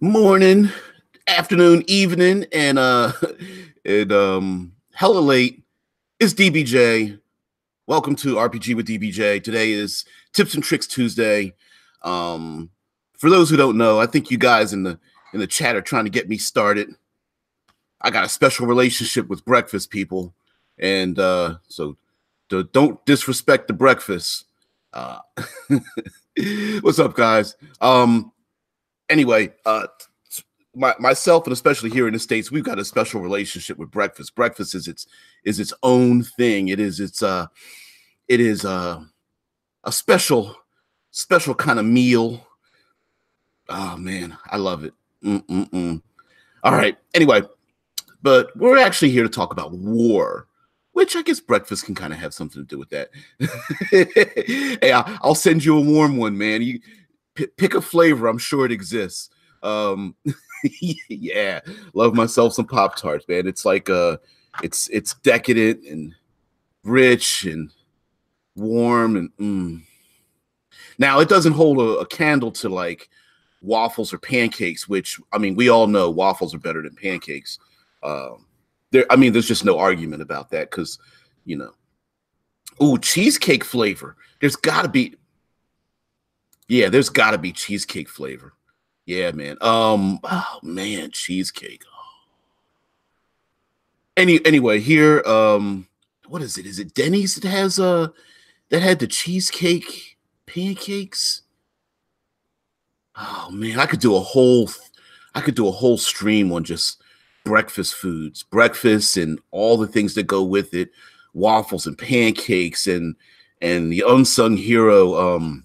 morning, afternoon, evening, and hella late. It's DBJ. Welcome to RPG with DBJ. Today is Tips and Tricks Tuesday. For those who don't know, I think you guys in the chat are trying to get me started. I got a special relationship with breakfast, people, and so don't disrespect the breakfast. What's up, guys? Anyway, myself and especially here in the States, we've got a special relationship with breakfast. Breakfast is its own thing. It is a special kind of meal. Oh man, I love it. All right. Anyway, but we're actually here to talk about war, which I guess breakfast can kind of have something to do with that. Hey, I'll send you a warm one, man. You pick a flavor. I'm sure it exists. Yeah, love myself some Pop-Tarts, man. It's like it's decadent and rich and warm and Now it doesn't hold a candle to like waffles or pancakes, which I mean we all know waffles are better than pancakes. There's just no argument about that because cheesecake flavor. There's gotta be cheesecake flavor. Yeah, man. Oh man, cheesecake. Anyway, here, what is it? Is it Denny's that has that had the cheesecake pancakes? Oh man, I could do a whole stream on just breakfast foods, breakfast and all the things that go with it, waffles and pancakes and the unsung hero,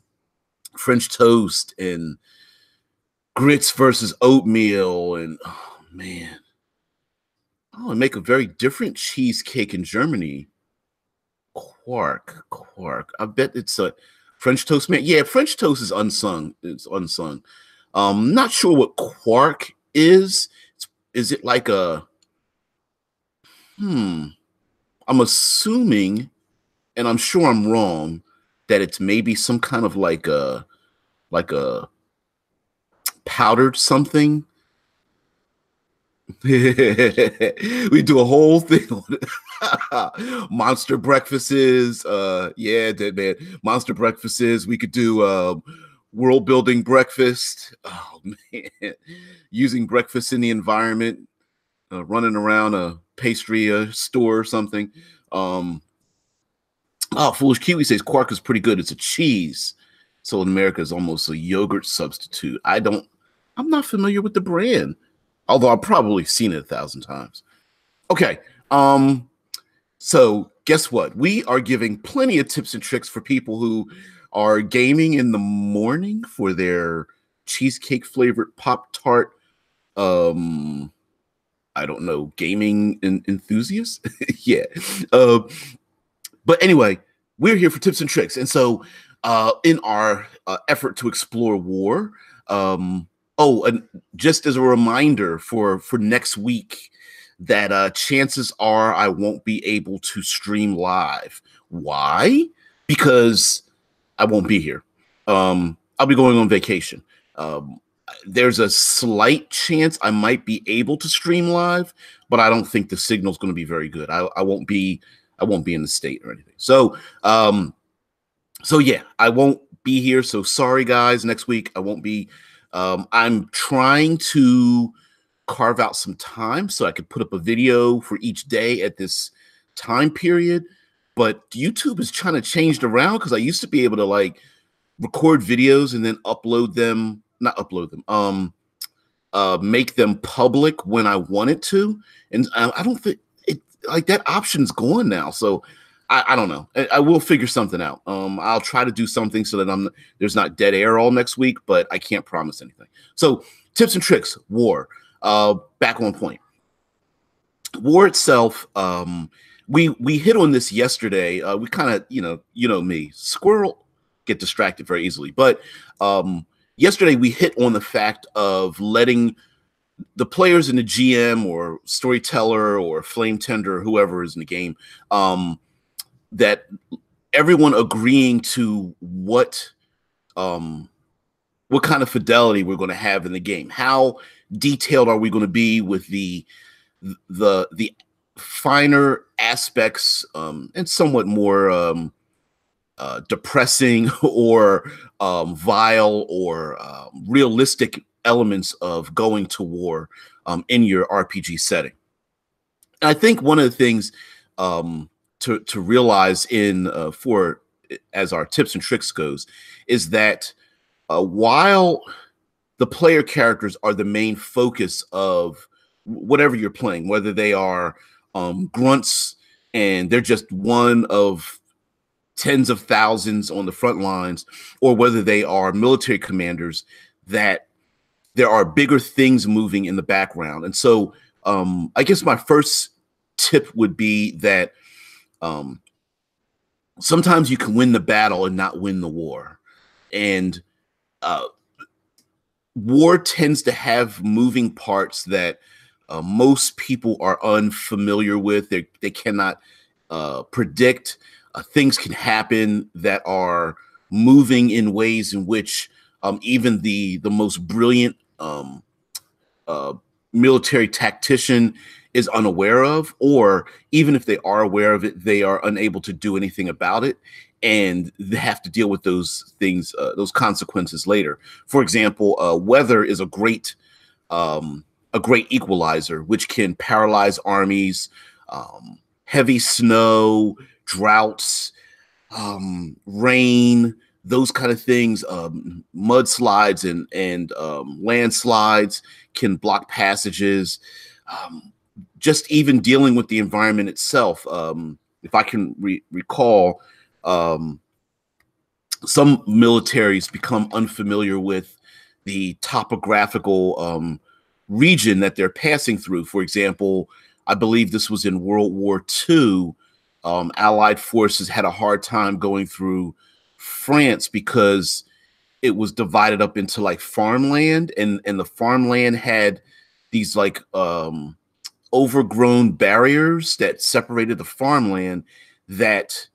French toast and grits versus oatmeal, and oh man, and make a very different cheesecake in Germany. Quark. I bet it's a French toast, man. Yeah, French toast is unsung. It's unsung. Not sure what quark is. Is it like a? I'm assuming, and I'm sure I'm wrong, that it's maybe some kind of like a powdered something. We do a whole thing on it. Monster breakfasts. Yeah, man. Monster breakfasts. We could do world building breakfast. Oh man, using breakfast in the environment, running around a pastry store or something. Foolish Kiwi says quark is pretty good. It's a cheese. So in America, it's almost a yogurt substitute. I'm not familiar with the brand, although I've probably seen it 1,000 times. Okay. So guess what? We are giving plenty of tips and tricks for people who are gaming in the morning for their cheesecake flavored Pop-Tart. I don't know, gaming enthusiasts. Yeah. But anyway, we're here for tips and tricks. And so in our effort to explore war, and just as a reminder for next week, that chances are I won't be able to stream live. Why? Because I won't be here. I'll be going on vacation. There's a slight chance I might be able to stream live, but I don't think the signal's going to be very good. I won't be in the state or anything. So yeah, I won't be here. So sorry guys, next week I won't be. I'm trying to carve out some time so I could put up a video for each day at this time period, but YouTube is trying to change it around because I used to be able to like record videos and then make them public when I wanted to, and I don't think it like that option's gone now. So I don't know. I will figure something out. I'll try to do something so that there's not dead air all next week, but I can't promise anything. So tips and tricks, war. Back on point. War itself, we hit on this yesterday. We kind of, you know me, squirrel, get distracted very easily. But yesterday we hit on the fact of letting the players in the GM or storyteller or flame tender, whoever is in the game, that everyone agreeing to what what kind of fidelity we're going to have in the game. How detailed are we going to be with the finer aspects, and somewhat more depressing or vile or realistic elements of going to war in your RPG setting. And I think one of the things to realize in for as our tips and tricks goes is that while the player characters are the main focus of whatever you're playing, whether they are grunts and they're just one of tens of thousands on the front lines, or whether they are military commanders, that there are bigger things moving in the background. And so I guess my first tip would be that sometimes you can win the battle and not win the war. And war tends to have moving parts that most people are unfamiliar with. They cannot predict. Things can happen that are moving in ways in which even the most brilliant military tactician is unaware of, or even if they are aware of it, they are unable to do anything about it, and they have to deal with those things, those consequences later. For example, weather is a great equalizer, which can paralyze armies. Heavy snow, droughts, rain, those kind of things, mudslides and landslides can block passages. Just even dealing with the environment itself. If I can recall, some militaries become unfamiliar with the topographical region that they're passing through. For example, I believe this was in World War II. Allied forces had a hard time going through France because it was divided up into like farmland, and the farmland had these like overgrown barriers that separated the farmland that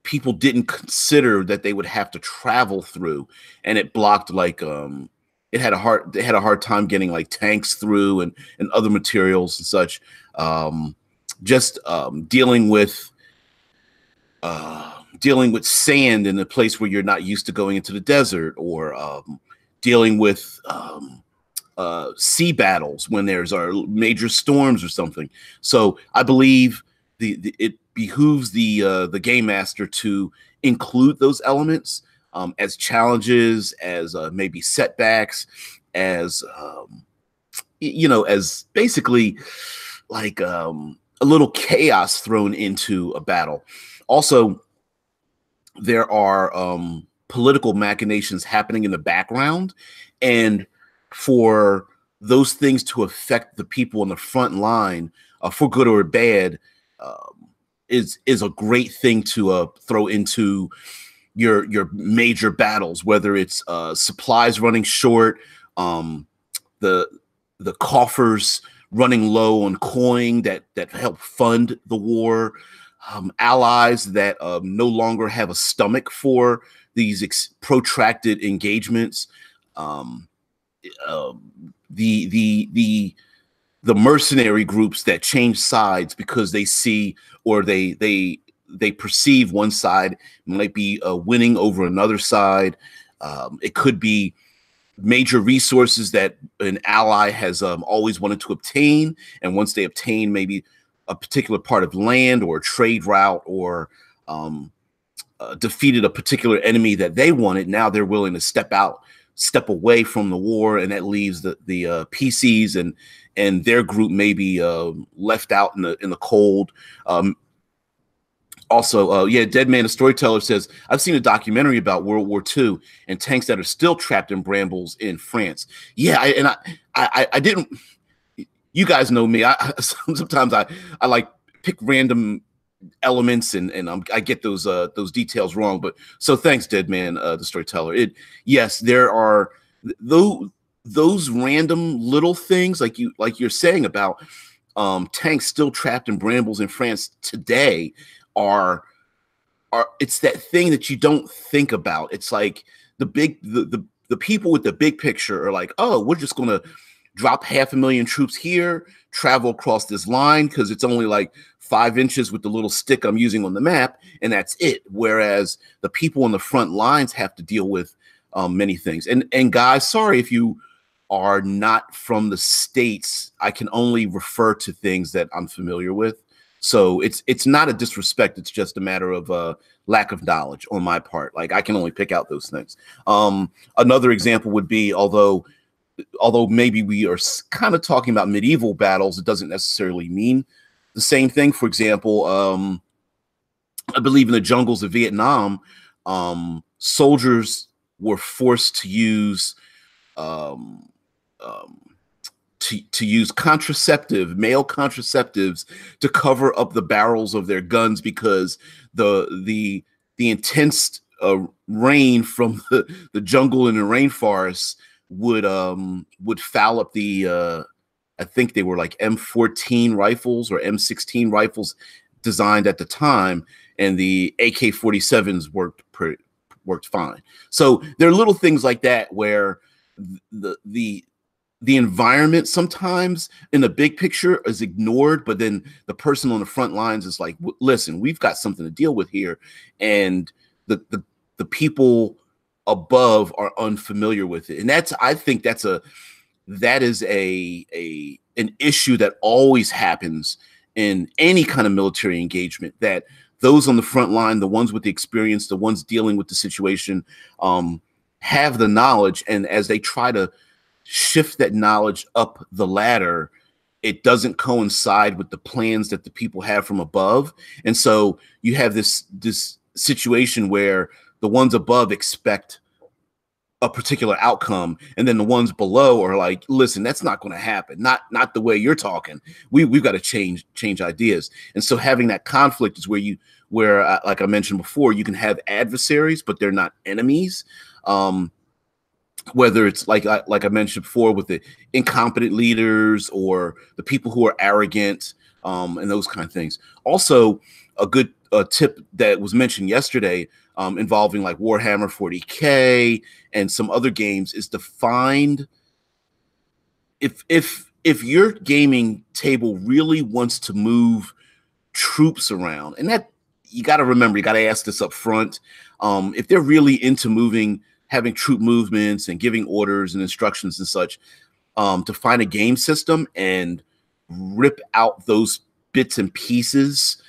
people didn't consider that they would have to travel through, and it blocked like they had a hard time getting like tanks through and other materials and such. Just dealing with sand in a place where you're not used to going into the desert, or dealing with sea battles when there's major storms or something. So I believe it behooves the game master to include those elements as challenges, as maybe setbacks, as as basically like a little chaos thrown into a battle. Also, there are political machinations happening in the background, and for those things to affect the people on the front line, for good or bad, is a great thing to throw into your major battles, whether it's supplies running short, the coffers running low on coin that help fund the war, allies that no longer have a stomach for these protracted engagements, the mercenary groups that change sides because they see, or they perceive one side might be winning over another side. It could be major resources that an ally has always wanted to obtain, and once they obtain maybe a particular part of land or a trade route, or defeated a particular enemy that they wanted, now they're willing to step away from the war, and that leaves the PCs and their group may be left out in the cold. Also, Dead Man, the storyteller, says, I've seen a documentary about World War II and tanks that are still trapped in brambles in France. Yeah, I didn't. You guys know me. Sometimes I like pick random elements and I get those details wrong. But so thanks, Dead Man, the storyteller. Yes, there are those random little things like you're saying about tanks still trapped in brambles in France today. Are it's that thing that you don't think about. It's like the the people with the big picture are like, oh, we're just going to drop 500,000 troops here, travel across this line because it's only like 5 inches with the little stick I'm using on the map, and that's it. Whereas the people on the front lines have to deal with many things. And guys, sorry if you are not from the States. I can only refer to things that I'm familiar with. So it's not a disrespect. It's just a matter of lack of knowledge on my part. Like, I can only pick out those things. Another example would be, although maybe we are kind of talking about medieval battles, it doesn't necessarily mean the same thing. For example, I believe in the jungles of Vietnam, soldiers were forced to use to use male contraceptives to cover up the barrels of their guns, because the intense rain from the jungle and the rainforest would foul up the I think they were like M14 rifles or M16 rifles designed at the time, and the AK-47s worked fine. So there are little things like that where the environment sometimes in the big picture is ignored, but then the person on the front lines is like, listen, we've got something to deal with here, and the people above are unfamiliar with it. And I think that is an issue that always happens in any kind of military engagement, that those on the front line, the ones with the experience, the ones dealing with the situation, have the knowledge, and as they try to shift that knowledge up the ladder, it doesn't coincide with the plans that the people have from above. And so you have this situation where the ones above expect a particular outcome, and then the ones below are like, listen, that's not going to happen. Not the way you're talking. We've got to change ideas. And so having that conflict is where like I mentioned before, you can have adversaries, but they're not enemies. Whether it's like I mentioned before, with the incompetent leaders or the people who are arrogant, and those kind of things. Also, a good tip that was mentioned yesterday, involving like Warhammer 40K and some other games, is to find, if your gaming table really wants to move troops around, and that you got to remember, you got to ask this up front. If they're really into having troop movements and giving orders and instructions and such, to find a game system and rip out those bits and pieces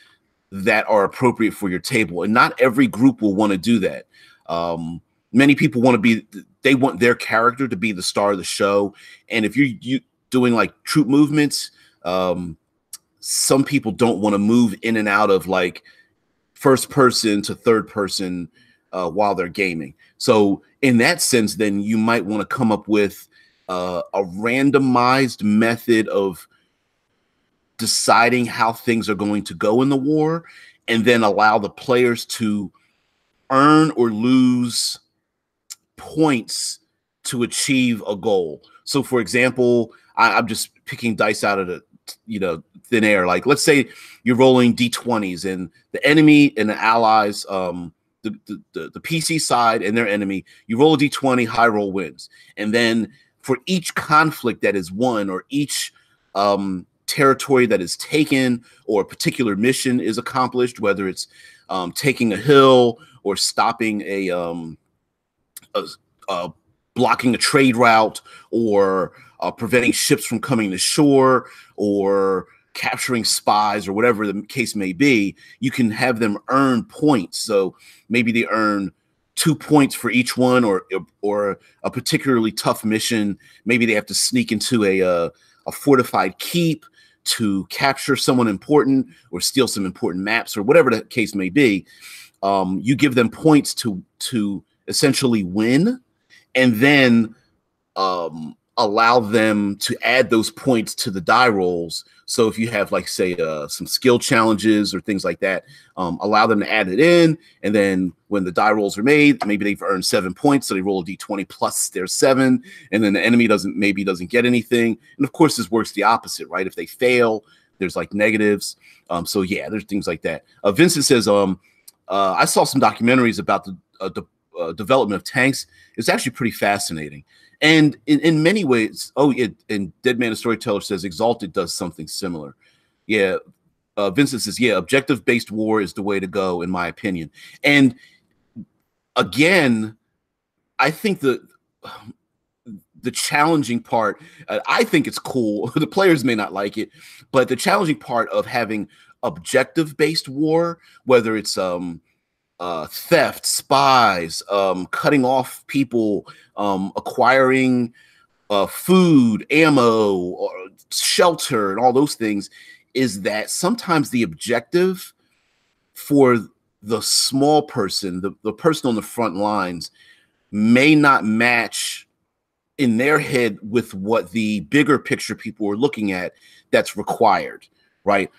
that are appropriate for your table. And not every group will want to do that. Many people they want their character to be the star of the show. And if you're doing like troop movements, some people don't want to move in and out of like first person to third person while they're gaming. So in that sense, then you might want to come up with a randomized method of deciding how things are going to go in the war, and then allow the players to earn or lose points to achieve a goal. So for example, I'm just picking dice out of the thin air. Like, let's say you're rolling D20s, and the enemy and the allies, the PC side and their enemy, you roll a D20, high roll wins. And then for each conflict that is won, or each territory that is taken, or a particular mission is accomplished, whether it's taking a hill or stopping blocking a trade route, or preventing ships from coming to shore, or capturing spies, or whatever the case may be, you can have them earn points. So maybe they earn 2 points for each one, or a particularly tough mission. Maybe they have to sneak into a fortified keep to capture someone important, or steal some important maps, or whatever the case may be. You give them points to essentially win, and then allow them to add those points to the die rolls. So if you have, like, say, some skill challenges or things like that, allow them to add it in. And then when the die rolls are made, maybe they've earned 7 points, so they roll a d20 plus their 7, and then the enemy doesn't get anything. And of course, this works the opposite, right? If they fail, there's like negatives. So yeah, there's things like that. Vincent says, I saw some documentaries about the development of tanks is actually pretty fascinating. And in many ways, and Dead Man the Storyteller says Exalted does something similar. Yeah, Vincent says, yeah, objective-based war is the way to go, in my opinion. And again, I think the challenging part, I think it's cool. The players may not like it, but the challenging part of having objective-based war, whether it's theft, spies, cutting off people, acquiring food, ammo, or shelter, and all those things, is that sometimes the objective for the small person, the person on the front lines, may not match in their head with what the bigger picture people are looking at that's required, right?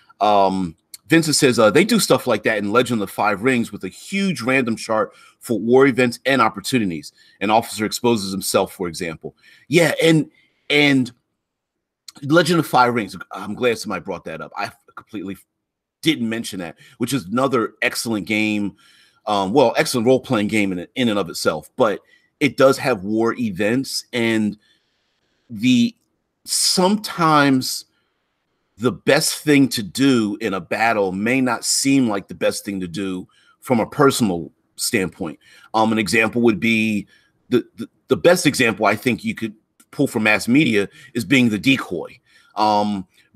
Vincent says they do stuff like that in Legend of the Five Rings with a huge random chart for war events and opportunities. An officer exposes himself, for example. Yeah, and Legend of the Five Rings, I'm glad somebody brought that up. I completely didn't mention that, which is another excellent game. Well, excellent role-playing game in and of itself, but it does have war events, and sometimes the best thing to do in a battle may not seem like the best thing to do from a personal standpoint. An example would be the best example I think you could pull from mass media is being the decoy,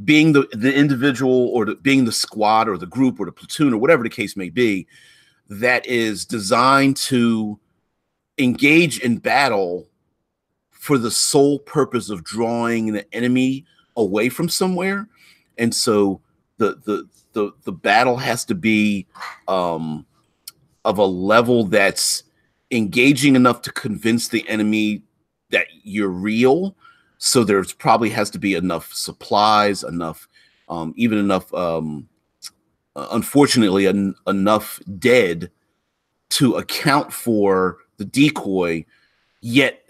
being the individual, or being the squad or the group or the platoon or whatever the case may be, that is designed to engage in battle for the sole purpose of drawing the enemy away from somewhere. And so the battle has to be of a level that's engaging enough to convince the enemy that you're real. So there's probably has to be enough supplies, enough, even enough, unfortunately, enough dead to account for the decoy, yet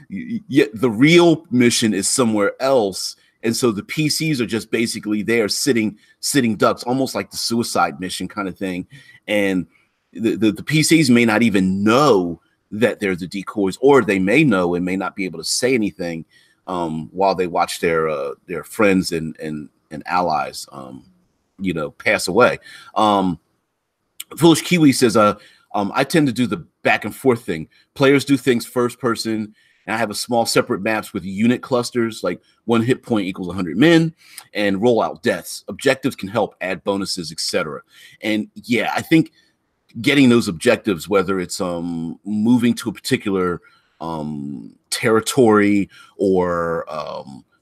the real mission is somewhere else. And so the PCs are just basically there sitting ducks, almost like the suicide mission kind of thing. And the PCs may not even know that they're the decoys, or they may know and may not be able to say anything while they watch their friends and allies, pass away. Foolish Kiwi says, I tend to do the back and forth thing. Players do things first person, and I have a small separate maps with unit clusters, like 1 hit point equals 100 men, and roll out deaths. Objectives can help add bonuses, etc. And yeah, I think getting those objectives, whether it's moving to a particular territory, or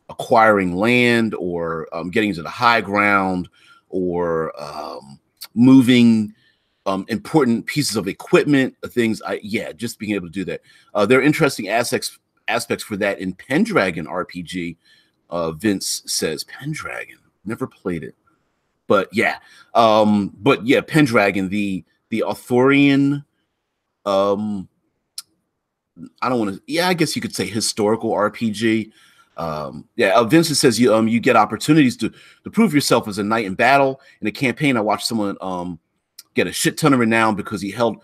acquiring land, or getting into the high ground, or moving important pieces of equipment, things. Just being able to do that. There are interesting aspects for that in Pendragon RPG. Vince says Pendragon. Never played it, but yeah, Pendragon, the Arthurian. I don't want to. Yeah, I guess you could say historical RPG. Vincent says you get opportunities to prove yourself as a knight in battle. In a campaign, I watched someone get a shit ton of renown because he held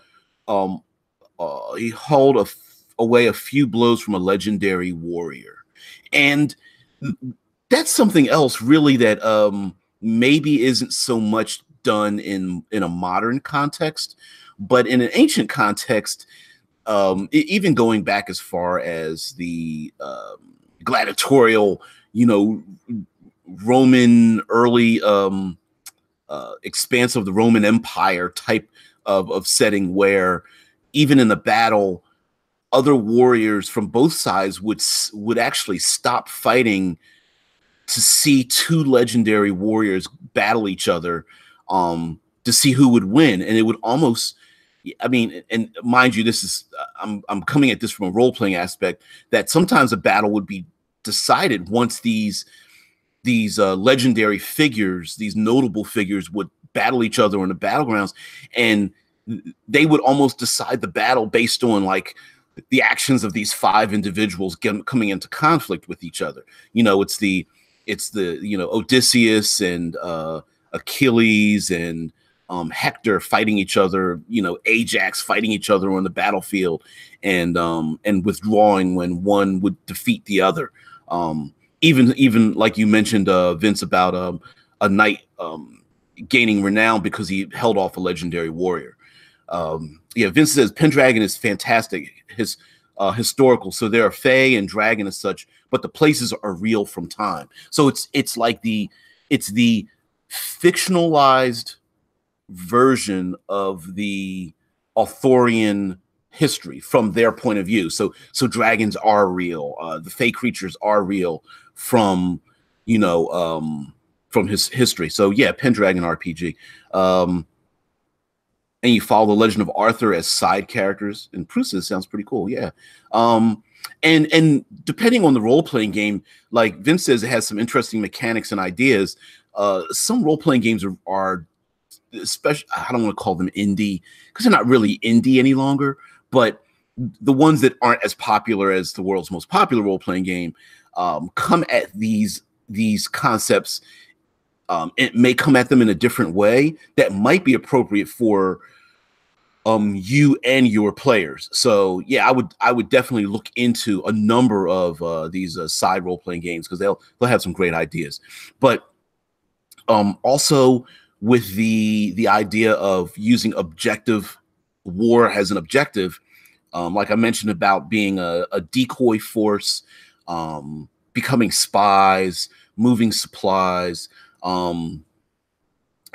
away a few blows from a legendary warrior. And that's something else really that maybe isn't so much done in a modern context, but in an ancient context, even going back as far as the gladiatorial, Roman early expanse of the Roman Empire type of setting, where even in the battle, other warriors from both sides would actually stop fighting to see two legendary warriors battle each other, to see who would win. And it would almost, and mind you, this is I'm coming at this from a role-playing aspect, that sometimes a battle would be decided once these legendary figures, these notable figures, would battle each other on the battlegrounds, and they would almost decide the battle based on like the actions of these 5 individuals coming into conflict with each other. It's the Odysseus and Achilles and Hector fighting each other, Ajax fighting each other on the battlefield, and withdrawing when one would defeat the other. Even like you mentioned, Vince, about a knight gaining renown because he held off a legendary warrior. Yeah, Vince says Pendragon is fantastic. His historical, so there are fae and dragon as such, but the places are real from time. So it's like the fictionalized version of the Arthurian history from their point of view. So dragons are real. The fae creatures are real from from his history. So yeah, Pendragon RPG. And you follow the legend of Arthur as side characters. And Prusa sounds pretty cool. Yeah. And depending on the role-playing game, like Vince says, it has some interesting mechanics and ideas. Some role-playing games are especially, I don't want to call them indie because they're not really indie any longer, but the ones that aren't as popular as the world's most popular role-playing game come at these concepts. It may come at them in a different way that might be appropriate for you and your players. So yeah, I would definitely look into a number of these side role-playing games because they'll have some great ideas. But also with the idea of using objective war as an objective, like I mentioned about being a decoy force, becoming spies, moving supplies,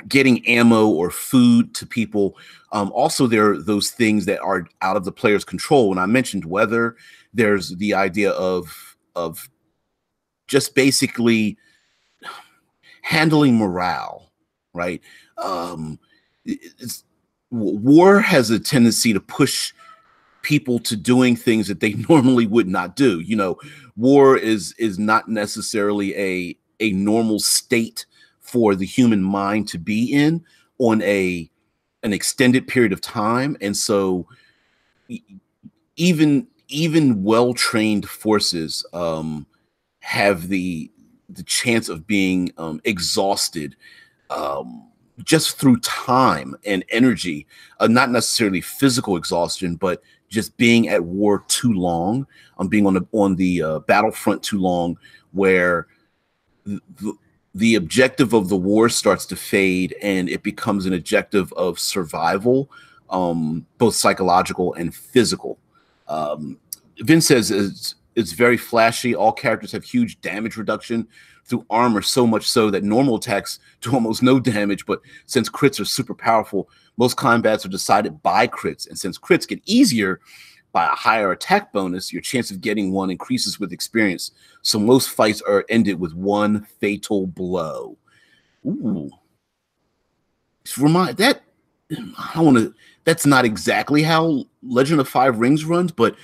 getting ammo or food to people. Also, there are those things that are out of the player's control. When I mentioned weather, there's the idea of just basically handling morale, right? War has a tendency to push people to doing things that they normally would not do. War is not necessarily a normal state for the human mind to be in on an extended period of time. And so even well-trained forces have the chance of being exhausted just through time and energy, not necessarily physical exhaustion, but just being at war too long, being on the battlefront too long, where the objective of the war starts to fade and it becomes an objective of survival, both psychological and physical. Vince says it's very flashy. All characters have huge damage reduction through armor, so much so that normal attacks do almost no damage. But since crits are super powerful, most combats are decided by crits. And since crits get easier by a higher attack bonus, your chance of getting one increases with experience. So most fights are ended with one fatal blow. Ooh. That's not exactly how Legend of Five Rings runs, but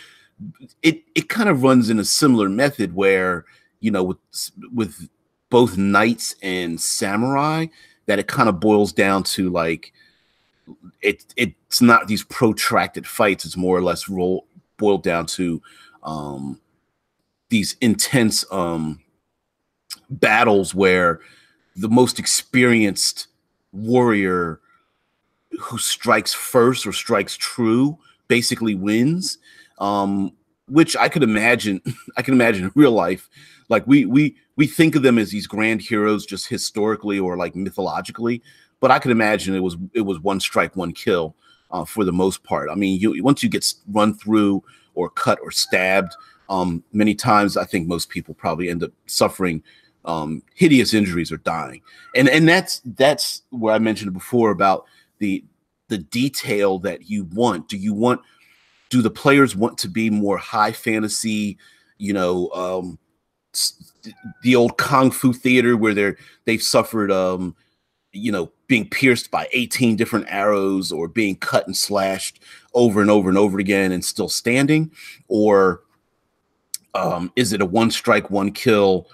it kind of runs in a similar method where, with both knights and samurai, that it kind of boils down to like it's not these protracted fights. It's more or less boiled down to these intense battles where the most experienced warrior who strikes first or strikes true basically wins. Which I could imagine in real life. Like we think of them as these grand heroes just historically or like mythologically, but I could imagine it was one strike, one kill for the most part. I mean, once you get run through or cut or stabbed, many times I think most people probably end up suffering hideous injuries or dying. And that's where I mentioned before about the detail that you want. Do the players want to be more high fantasy, the old kung fu theater where they've suffered, being pierced by 18 different arrows or being cut and slashed over and over and over again and still standing? Or is it a one strike, one kill,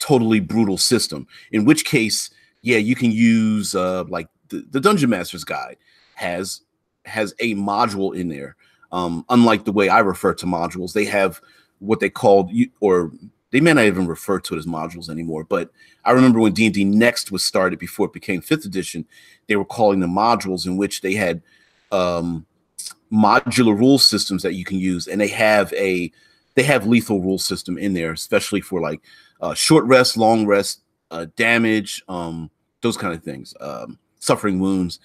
totally brutal system? In which case, yeah, you can use like the Dungeon Master's Guide has a module in there. Unlike the way I refer to modules, they have what they call, or They may not even refer to it as modules anymore, but I remember when D&D Next was started before it became 5th edition, they were calling them modules, in which they had modular rule systems that you can use, and they have lethal rule system in there, especially for like short rest, long rest, damage, those kind of things, suffering wounds.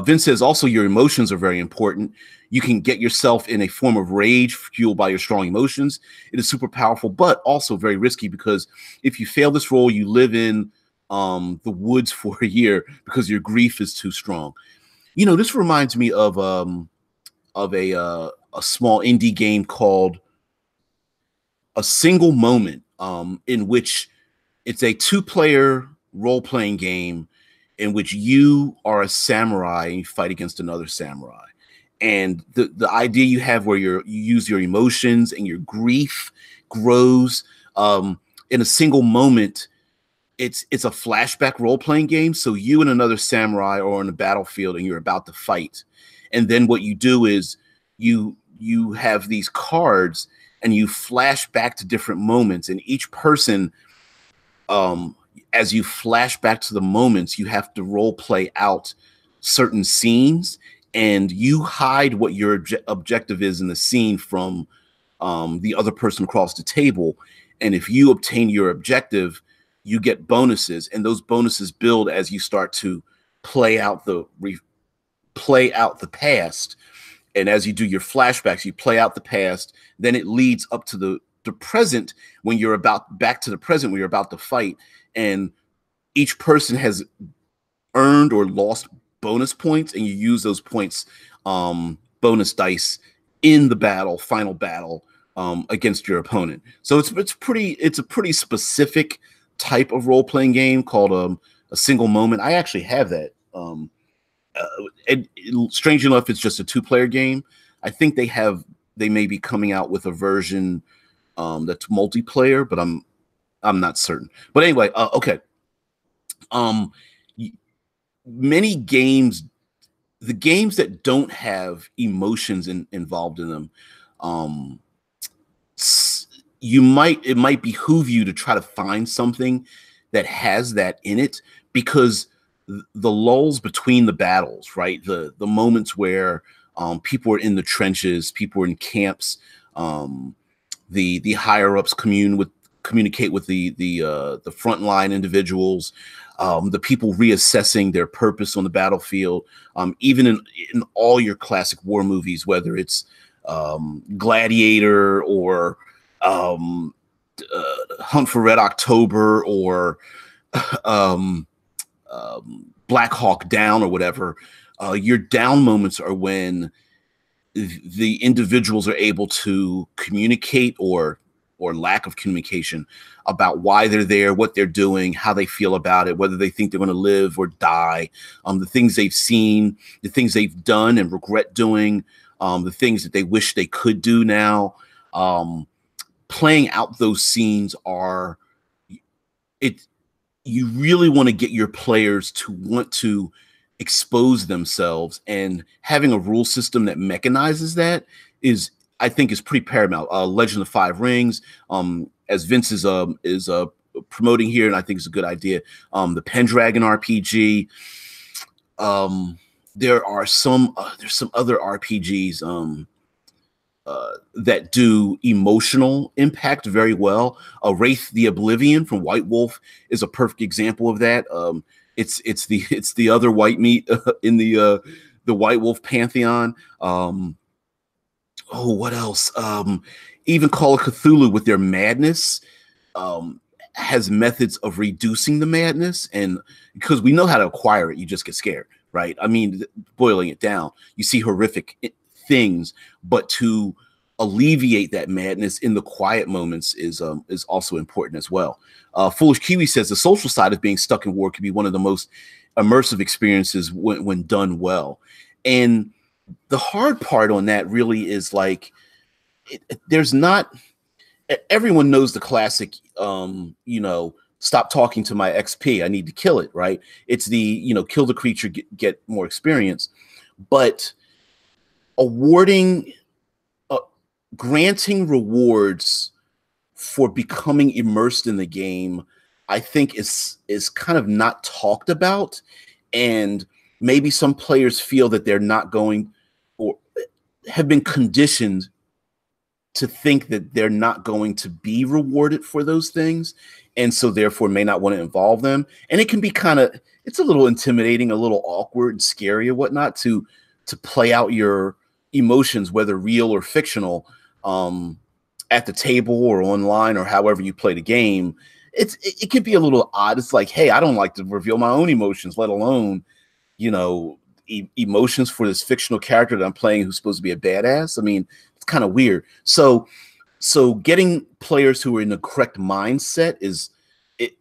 Vince says also your emotions are very important. You can get yourself in a form of rage fueled by your strong emotions. It is super powerful, but also very risky, because if you fail this role, you live in the woods for a year because your grief is too strong. You know, this reminds me of a small indie game called A Single Moment, in which it's a 2-player role-playing game in which you are a samurai and you fight against another samurai. And the idea you have where you use your emotions and your grief grows in a single moment. It's a flashback role-playing game. So you and another samurai are on the battlefield and you're about to fight. And then what you do is you have these cards and you flash back to different moments, and each person, as you flash back to the moments, you have to role play out certain scenes, and you hide what your objective is in the scene from the other person across the table. And if you obtain your objective, you get bonuses, and those bonuses build as you start to play out the past. And as you do your flashbacks, you play out the past, then it leads up to the present, when you're back to the present when you're about to fight. And each person has earned or lost bonus points, and you use those points, bonus dice, in the final battle, against your opponent. So it's a pretty specific type of role-playing game called A Single Moment. I actually have that. Strangely enough, it's just a 2-player game. I think they may be coming out with a version that's multiplayer, but I'm not certain. But anyway, okay. Many games, the games that don't have emotions involved in them, it might behoove you to try to find something that has that in it, because the lulls between the battles, right? The moments where people are in the trenches, people are in camps, the higher ups communicate with the frontline individuals, the people reassessing their purpose on the battlefield, even in all your classic war movies, whether it's Gladiator or Hunt for Red October or Black Hawk Down or whatever. Your down moments are when the individuals are able to communicate or lack of communication about why they're there, what they're doing, how they feel about it, whether they think they're going to live or die, the things they've seen, the things they've done and regret doing, the things that they wish they could do now. Playing out those scenes you really want to get your players to want to expose themselves, and having a rule system that mechanizes that I think is pretty paramount. Legend of Five Rings, as Vince is promoting here, and I think it's a good idea. The Pendragon RPG. There's some other RPGs that do emotional impact very well. Wraith the Oblivion from White Wolf is a perfect example of that. It's the other white meat in the White Wolf pantheon. What else? Even Call of Cthulhu with their madness has methods of reducing the madness, and because we know how to acquire it, you just get scared, right? I mean, boiling it down, you see horrific things, but to alleviate that madness in the quiet moments is also important as well. Foolish Kiwi says the social side of being stuck in war can be one of the most immersive experiences when done well. And the hard part on that really is like, there's not, everyone knows the classic, stop talking to my XP, I need to kill it, right? It's the, kill the creature, get more experience. But granting rewards for becoming immersed in the game, I think is kind of not talked about, and maybe some players feel that they're not going, or have been conditioned to think that they're not going to be rewarded for those things, and so therefore may not want to involve them. And it can be kind of, it's a little intimidating, a little awkward and scary or whatnot to play out your emotions, whether real or fictional, at the table or online or however you play the game. It can be a little odd. It's like, hey, I don't like to reveal my own emotions, let alone, you know, emotions for this fictional character that I'm playing who's supposed to be a badass. I mean, it's kind of weird. So getting players who are in the correct mindset is, it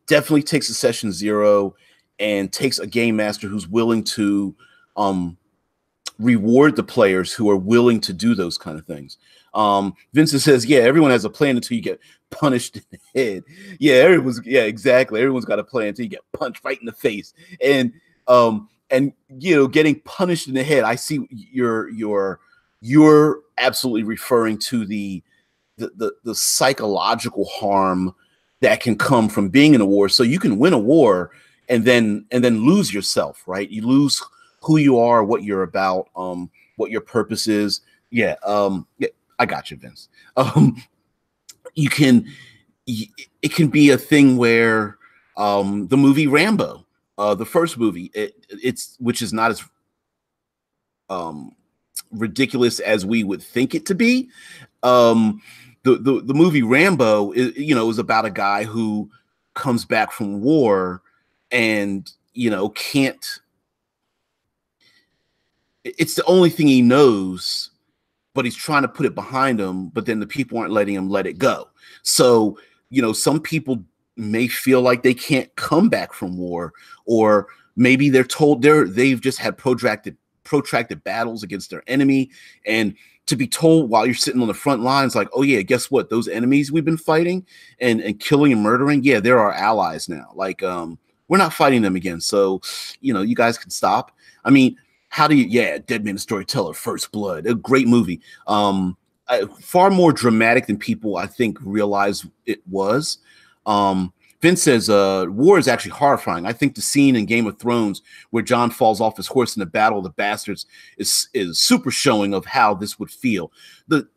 definitely takes a session zero and takes a game master who's willing to reward the players who are willing to do those kind of things. Vincent says, yeah, everyone has a plan until you get punished in the head. Yeah, exactly. Everyone's got a plan until you get punched right in the face. And you know, getting punished in the head, I see you're absolutely referring to the psychological harm that can come from being in a war. So you can win a war and then lose yourself, right? You lose who you are, what you're about, what your purpose is. Yeah, I got you, Vince. It can be a thing where the movie Rambo, the first movie, which is not as ridiculous as we would think it to be. The movie Rambo is about a guy who comes back from war and can't. It's the only thing he knows, but he's trying to put it behind him. But then the people aren't letting him let it go. So some people may feel like they can't come back from war, or maybe they're told they've just had protracted battles against their enemy, and to be told while you're sitting on the front lines, like, oh yeah, guess what? Those enemies we've been fighting and killing and murdering, yeah, they're our allies now. Like, we're not fighting them again. So, you guys can stop. I mean, how do you? Yeah, Dead Man the Storyteller, First Blood, a great movie. Far more dramatic than people I think realize it was. Vince says, war is actually horrifying. I think the scene in Game of Thrones where Jon falls off his horse in the Battle of the Bastards is super showing of how this would feel. The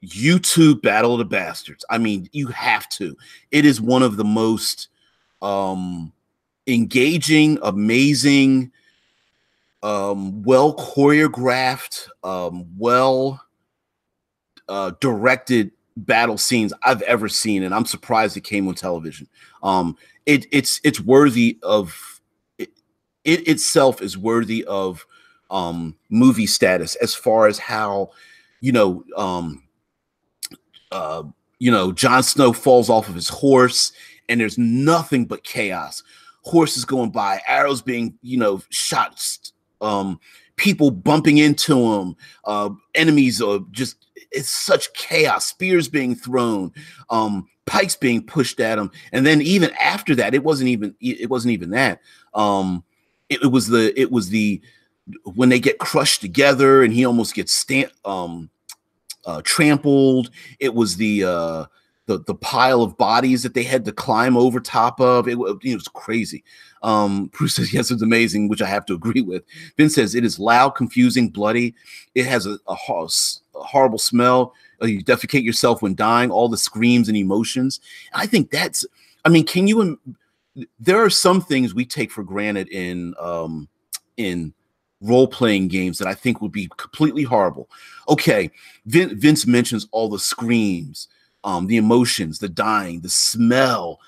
YouTube Battle of the Bastards, I mean, you have to. It is one of the most engaging, amazing, well choreographed, well directed battle scenes I've ever seen, and I'm surprised it came on television. It's worthy of it itself is worthy of movie status as far as how Jon Snow falls off of his horse and there's nothing but chaos. Horses going by, arrows being shot, people bumping into him, enemies are just, it's such chaos, spears being thrown, pikes being pushed at him. And then even after that, it wasn't even that. It was the when they get crushed together and he almost gets trampled. It was the pile of bodies that they had to climb over top of. It was crazy. Bruce says, yes, it's amazing, which I have to agree with. Ben says, it is loud, confusing, bloody. It has a horrible smell. You defecate yourself when dying, all the screams and emotions. I think that's, I mean, there are some things we take for granted in role-playing games that I think would be completely horrible. Okay, Vince mentions all the screams, the emotions, the dying, the smell,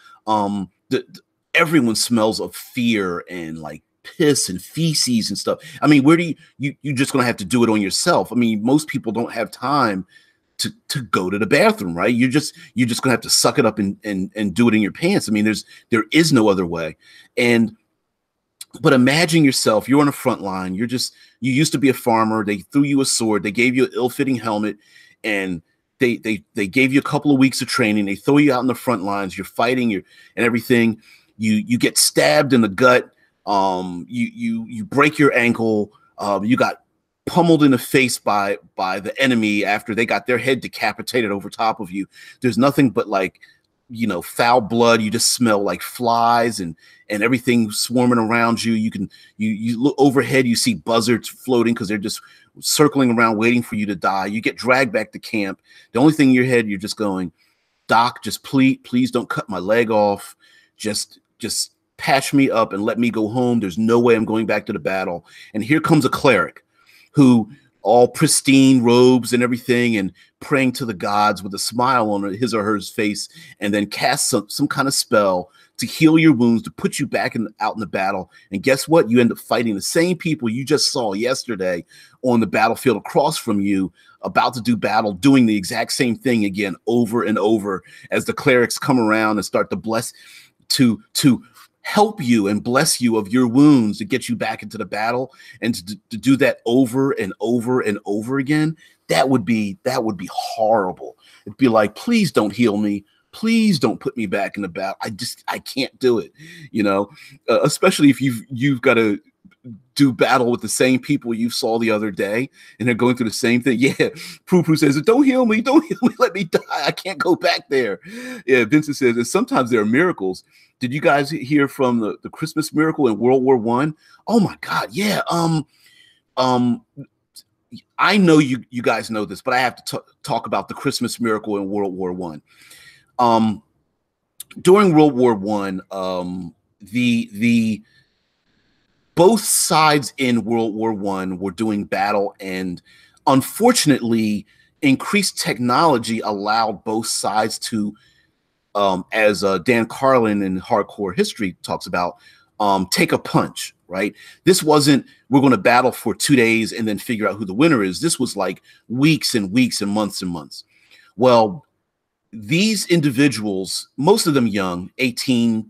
everyone smells of fear and like piss and feces and stuff. I mean, where do you're just gonna have to do it on yourself. I mean, most people don't have time to go to the bathroom, right? You're just gonna have to suck it up and do it in your pants. I mean, there is no other way. But imagine yourself, you're on the front line, you used to be a farmer, they threw you a sword, they gave you an ill-fitting helmet, and they gave you a couple of weeks of training, they throw you out in the front lines, you're fighting and everything, you get stabbed in the gut, you break your ankle, you got pummeled in the face by the enemy after they got their head decapitated over top of you. There's nothing but like, you know, foul blood. You just smell like flies and everything swarming around you. You look overhead, you see buzzards floating because they're just circling around waiting for you to die. You get dragged back to camp. The only thing in your head, you're just going, Doc, just please don't cut my leg off. Just patch me up and let me go home. There's no way I'm going back to the battle. And here comes a cleric who, all pristine robes and everything, and praying to the gods with a smile on his or her face, and then casts some kind of spell to heal your wounds, to put you back out in the battle. And guess what? You end up fighting the same people you just saw yesterday on the battlefield across from you, about to do battle, doing the exact same thing again over and over as the clerics come around and start to bless, to help you and bless you of your wounds, to get you back into the battle, and to do that over and over and over again. That would be horrible. It'd be like, please don't heal me. Please don't put me back in the battle. I can't do it. You know, especially if you've got to do battle with the same people you saw the other day, and they're going through the same thing. Yeah, Prue says, don't heal me, let me die. I can't go back there. Yeah, Vincent says, and sometimes there are miracles. Did you guys hear from the Christmas miracle in World War I? Oh my God, yeah. I know you guys know this, but I have to talk about the Christmas miracle in World War I. During World War I, the both sides in World War I were doing battle, and unfortunately, increased technology allowed both sides to, as Dan Carlin in Hardcore History talks about, take a punch, right? This wasn't, we're going to battle for 2 days and then figure out who the winner is. This was like weeks and weeks and months. Well, these individuals, most of them young, 18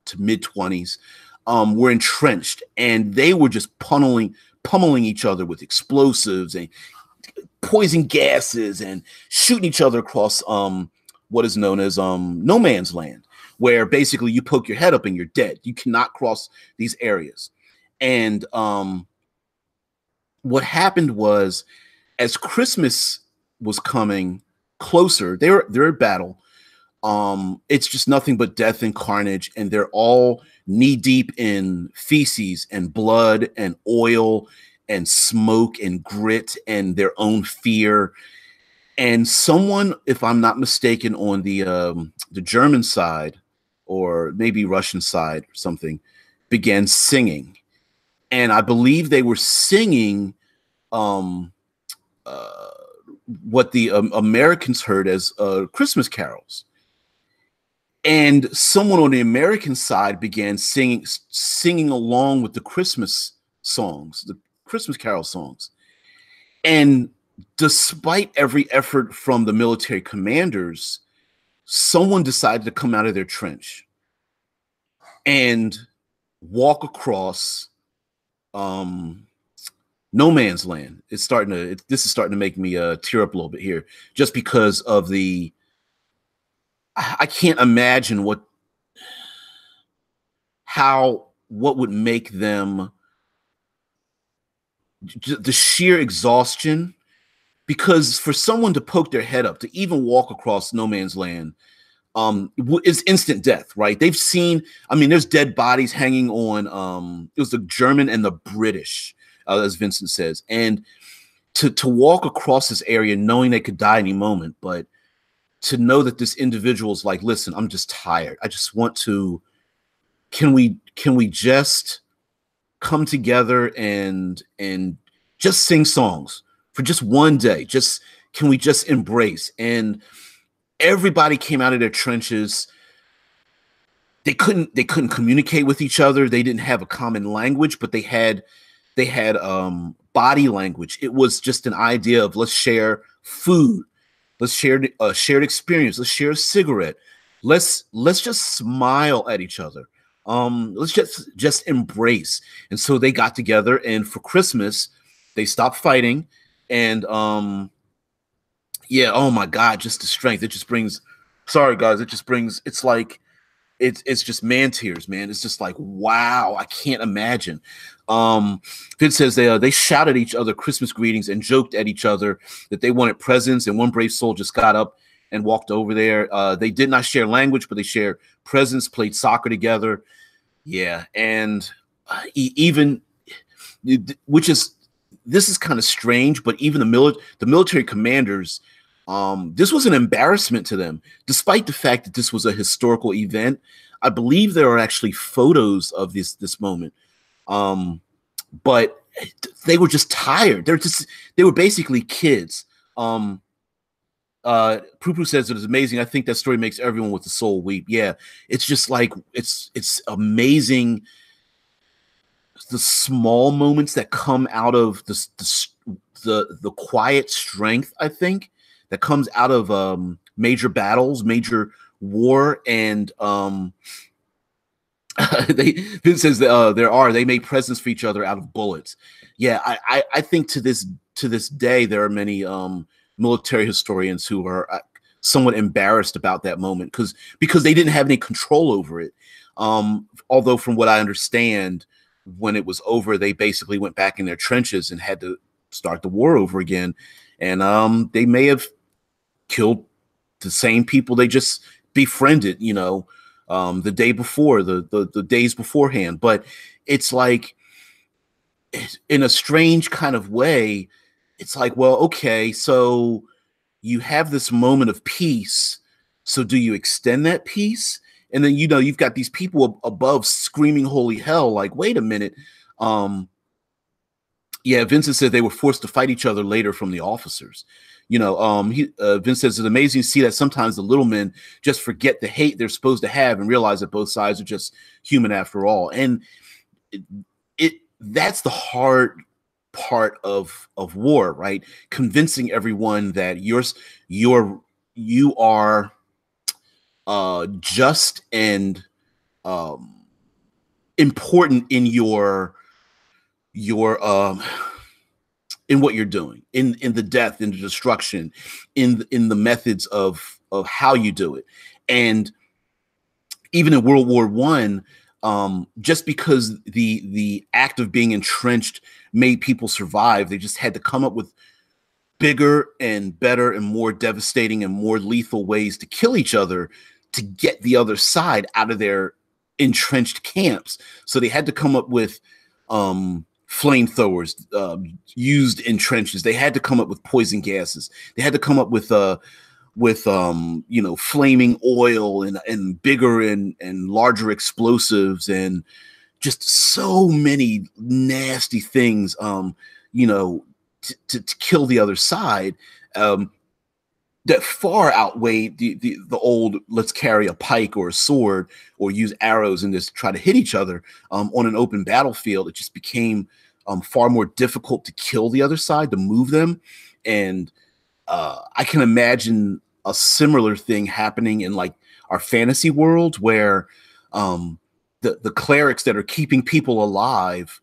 to mid-20s, were entrenched, and they were just pummeling each other with explosives and poison gases and shooting each other across what is known as no man's land, where basically you poke your head up and you're dead. You cannot cross these areas. And what happened was, as Christmas was coming closer, they're at battle. It's just nothing but death and carnage, and they're all knee deep in feces and blood and oil and smoke and grit and their own fear. And someone, if I'm not mistaken, on the German side, or maybe Russian side or something, began singing. And I believe they were singing what the Americans heard as Christmas carols. And someone on the American side began singing along with the Christmas songs, the Christmas carol songs. And despite every effort from the military commanders, someone decided to come out of their trench and walk across no man's land. This is starting to make me tear up a little bit here, just because of I can't imagine what would make them, the sheer exhaustion, because for someone to poke their head up, to even walk across no man's land, is instant death, right? They've seen, I mean, there's dead bodies hanging on, it was the German and the British, as Vincent says, and to walk across this area knowing they could die any moment, but to know that this individual is like, listen, I'm just tired. I just want to, can we just come together and just sing songs for just one day? Can we just embrace? And everybody came out of their trenches. They couldn't communicate with each other. They didn't have a common language, but they had body language. It was just an idea of, let's share food. Let's share a shared experience. Let's share a cigarette. Let's just smile at each other. Let's just embrace. And so they got together, and for Christmas, they stopped fighting. And yeah, oh my God, just the strength. It just brings, sorry guys, it's like it's just man tears, man. It's just like, wow, I can't imagine. Vince says they shouted at each other Christmas greetings and joked at each other that they wanted presents, and one brave soul just got up and walked over there. They did not share language, but they shared presents, played soccer together. Yeah, and even, which is, this is kind of strange, but even the military commanders, this was an embarrassment to them, despite the fact that this was a historical event. I believe there are actually photos of this moment, but they were just tired. They were basically kids. Poo Poo says it is amazing. I think that story makes everyone with the soul weep. Yeah, it's just like it's amazing. The small moments that come out of the quiet strength, I think, that comes out of major battles, major war, and Vince says they made presents for each other out of bullets. Yeah, I think to this day there are many military historians who are somewhat embarrassed about that moment because they didn't have any control over it. Although from what I understand, when it was over, they basically went back in their trenches and had to start the war over again. And they may have killed the same people they just befriended, the day before, the days beforehand. But it's like, in a strange kind of way, it's like, well, okay, so you have this moment of peace. So do you extend that peace? And then, you've got these people above screaming holy hell, like, wait a minute. Yeah, Vincent said they were forced to fight each other later from the officers. Vince says it's amazing to see that sometimes the little men just forget the hate they're supposed to have and realize that both sides are just human after all. And that's the hard part of war, right? Convincing everyone that you are just and important in in what you're doing, in the death, in the destruction, in the methods of how you do it. And even in World War I, just because the act of being entrenched made people survive, they just had to come up with bigger and better and more devastating and more lethal ways to kill each other to get the other side out of their entrenched camps. So they had to come up with flamethrowers used in trenches. They had to come up with poison gases. They had to come up with flaming oil and bigger and larger explosives and just so many nasty things, to kill the other side, that far outweighed the old, let's carry a pike or a sword or use arrows and just try to hit each other on an open battlefield. It just became far more difficult to kill the other side, to move them. And I can imagine a similar thing happening in like our fantasy world where the clerics that are keeping people alive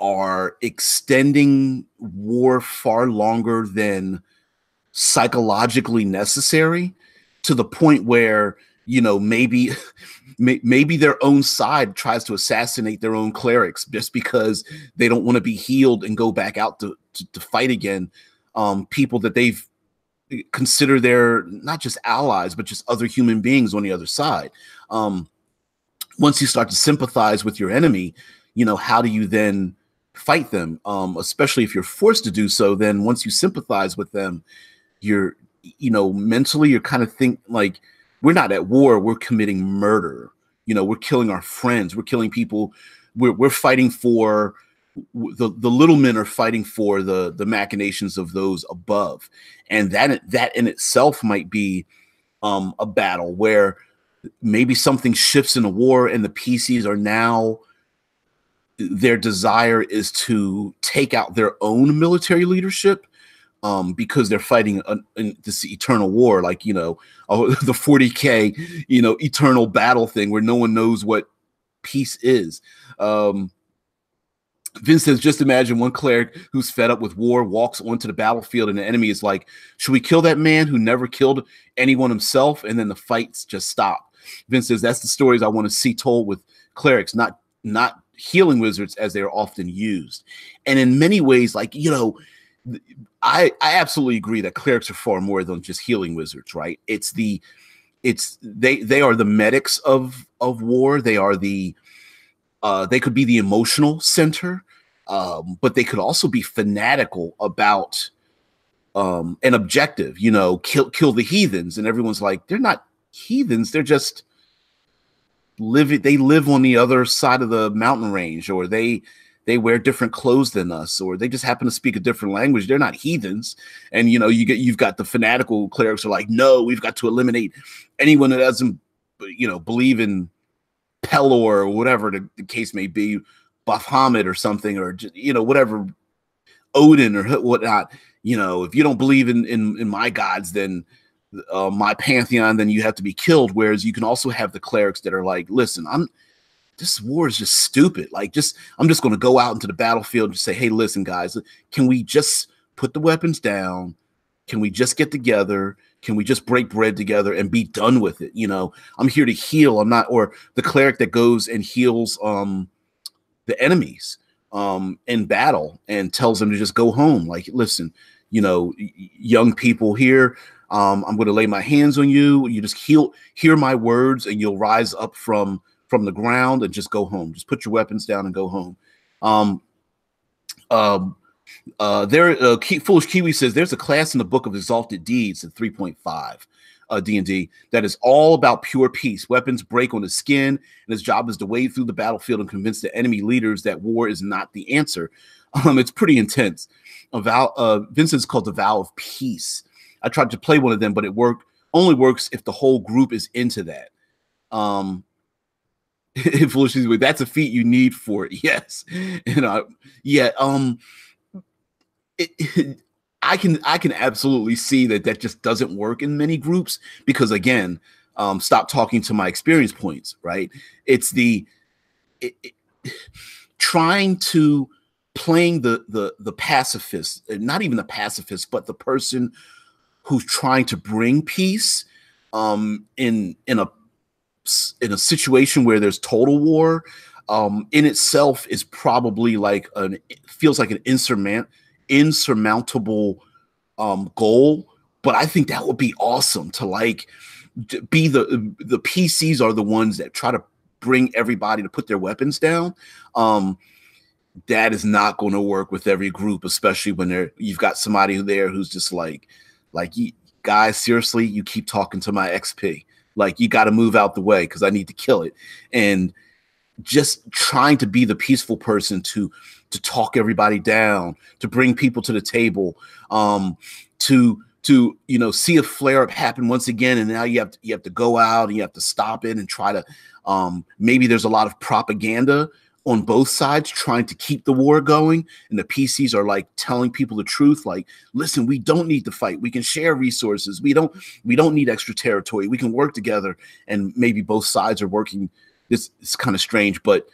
are extending war far longer than psychologically necessary, to the point where maybe their own side tries to assassinate their own clerics just because they don't want to be healed and go back out to fight again. People that they've consider their not just allies but just other human beings on the other side. Once you start to sympathize with your enemy, how do you then fight them? Especially if you're forced to do so, then once you sympathize with them, you're mentally you're kind of think like, we're not at war, we're committing murder. We're killing our friends, we're killing people, we're fighting for the little men are fighting for the machinations of those above. And that in itself might be a battle where maybe something shifts in a war and the PCs are now, their desire is to take out their own military leadership, because they're fighting in this eternal war, like, the 40K, eternal battle thing where no one knows what peace is. Vince says, just imagine one cleric who's fed up with war walks onto the battlefield and the enemy is like, should we kill that man who never killed anyone himself? And then the fights just stop. Vince says that's the stories I want to see told with clerics, not healing wizards as they are often used. And in many ways, like, you know, I absolutely agree that clerics are far more than just healing wizards, right? They are the medics of war. They are they could be the emotional center, but they could also be fanatical about an objective, you know, kill the heathens. And everyone's like, they're not heathens, they're just they live on the other side of the mountain range, or they wear different clothes than us, or they just happen to speak a different language. They're not heathens. And you know, you've got the fanatical clerics who are like, no, we've got to eliminate anyone that doesn't, you know, believe in Pelor or whatever the case may be, Baphomet or something, or just, you know, whatever, Odin or whatnot. You know, if you don't believe in my gods, then my pantheon, then you have to be killed. Whereas you can also have the clerics that are like, listen, this war is just stupid. Like, I'm just going to go out into the battlefield and just say, hey, listen, guys, can we just put the weapons down? Can we just get together? Can we just break bread together and be done with it? You know, I'm here to heal. I'm not, or the cleric that goes and heals the enemies in battle and tells them to just go home. Like, listen, you know, young people here, I'm going to lay my hands on you. You just hear my words, and you'll rise up from the ground and just go home. Just put your weapons down and go home. Foolish Kiwi says there's a class in the Book of Exalted Deeds in 3.5 D&D that is all about pure peace. Weapons break on the skin, and his job is to wade through the battlefield and convince the enemy leaders that war is not the answer. It's pretty intense. Vincent's called the Vow of Peace. I tried to play one of them, but it only works if the whole group is into that. Foolishly, that's a feat you need for it. Yes. Yeah. I can absolutely see that just doesn't work in many groups because, again, stop talking to my experience points, right? It's trying to playing the pacifist, not even the pacifist, but the person who's trying to bring peace in a situation where there's total war, in itself is probably like feels like an insurmountable goal. But I think that would be awesome to like be the PCs are the ones that try to bring everybody to put their weapons down. That is not going to work with every group, especially when you've got somebody there who's just like guys, seriously, you keep talking to my XP. Like, you got to move out the way because I need to kill it. And just trying to be the peaceful person to talk everybody down, to bring people to the table, to you know, see a flare up happen once again, and now you have to go out and you have to stop it and try to maybe there's a lot of propaganda on both sides trying to keep the war going, and the PCs are like telling people the truth, like, listen, we don't need to fight, we can share resources, we don't need extra territory, we can work together. And maybe both sides are working. This is kind of strange, but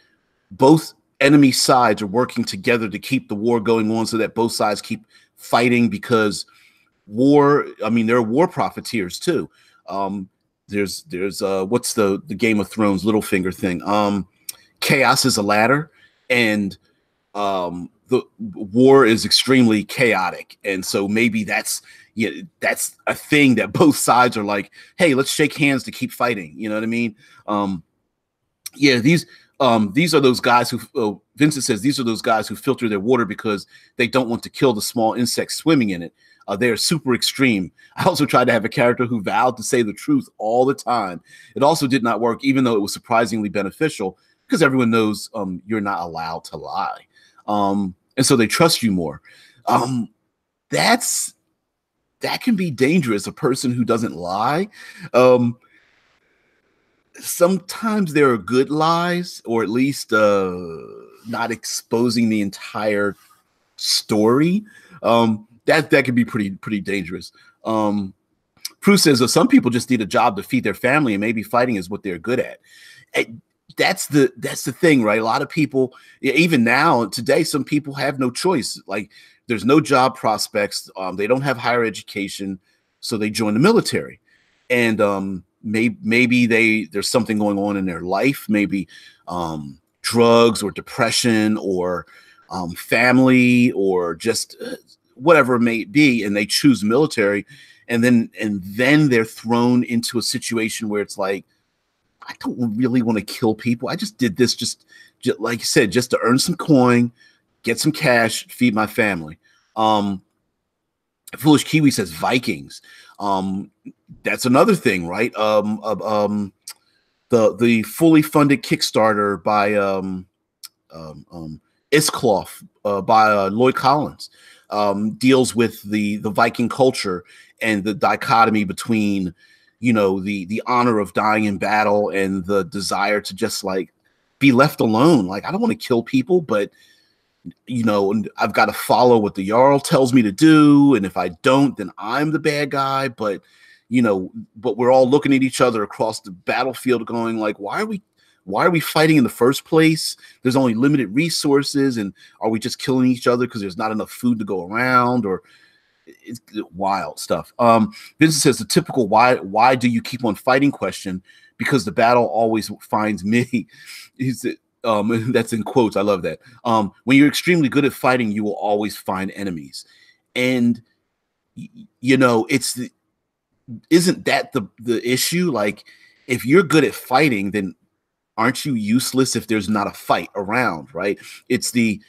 both enemy sides are working together to keep the war going on so that both sides keep fighting, because war, I mean, there are war profiteers too. There's what's the Game of Thrones Littlefinger thing? Chaos is a ladder, and the war is extremely chaotic. And so maybe that's a thing that both sides are like, hey, let's shake hands to keep fighting. You know what I mean? These are those guys who Vincent says these are those guys who filter their water because they don't want to kill the small insects swimming in it. They are super extreme. I also tried to have a character who vowed to say the truth all the time. It also did not work, even though it was surprisingly beneficial, because everyone knows you're not allowed to lie. And so they trust you more. That can be dangerous, a person who doesn't lie. Sometimes there are good lies, or at least not exposing the entire story. That can be pretty dangerous. Prue says some people just need a job to feed their family, and maybe fighting is what they're good at. That's the thing, right? A lot of people, even now today, some people have no choice. Like, there's no job prospects. They don't have higher education, so they join the military. And maybe there's something going on in their life, maybe drugs or depression or family or just whatever it may be, and they choose military, and then they're thrown into a situation where it's like, I don't really want to kill people. I just did this just like you said, just to earn some coin, get some cash, feed my family. Foolish Kiwi says Vikings. That's another thing, right? The fully funded Kickstarter by Iscloth by Lloyd Collins deals with the Viking culture and the dichotomy between, the honor of dying in battle and the desire to just like be left alone. Like, I don't want to kill people, but I've got to follow what the Jarl tells me to do, and if I don't, then I'm the bad guy. But we're all looking at each other across the battlefield going like, why are we fighting in the first place? There's only limited resources, and are we just killing each other because there's not enough food to go around? Or it's wild stuff. Vincent says the typical why do you keep on fighting question, because the battle always finds me. That's in quotes. I love that. When you're extremely good at fighting, you will always find enemies. And isn't that the issue? Like, if you're good at fighting, then aren't you useless if there's not a fight around, right? It's the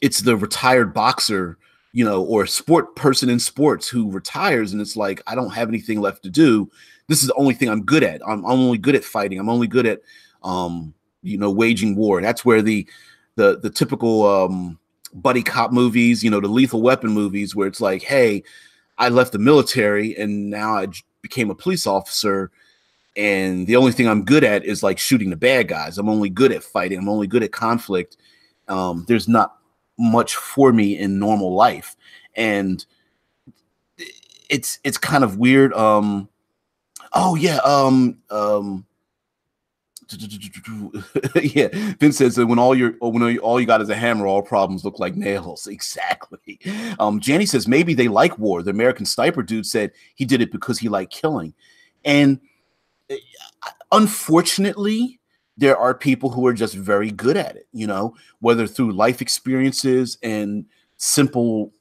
retired boxer, or sport person in sports who retires, and it's like, I don't have anything left to do. This is the only thing I'm good at. I'm only good at fighting. I'm only good at waging war. That's where the typical buddy cop movies, the Lethal Weapon movies, where it's like, hey, I left the military and now I became a police officer, and the only thing I'm good at is like shooting the bad guys. I'm only good at fighting. I'm only good at conflict. There's not much for me in normal life, and it's kind of weird. Yeah, Vince says that when all you got is a hammer, all problems look like nails. Exactly. Janny says maybe they like war. The American Sniper dude said he did it because he liked killing, and unfortunately, there are people who are just very good at it. Whether through life experiences and simple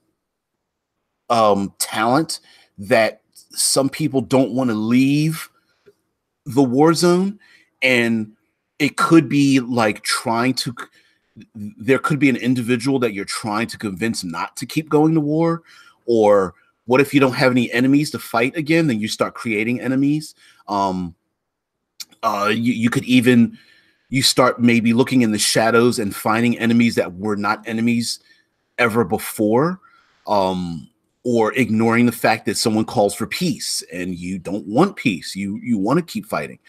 talent, that some people don't want to leave the war zone. And it could be like there could be an individual that you're trying to convince not to keep going to war. Or what if you don't have any enemies to fight again? Then you start creating enemies. You start maybe looking in the shadows and finding enemies that were not enemies ever before. Or ignoring the fact that someone calls for peace and you don't want peace. You want to keep fighting.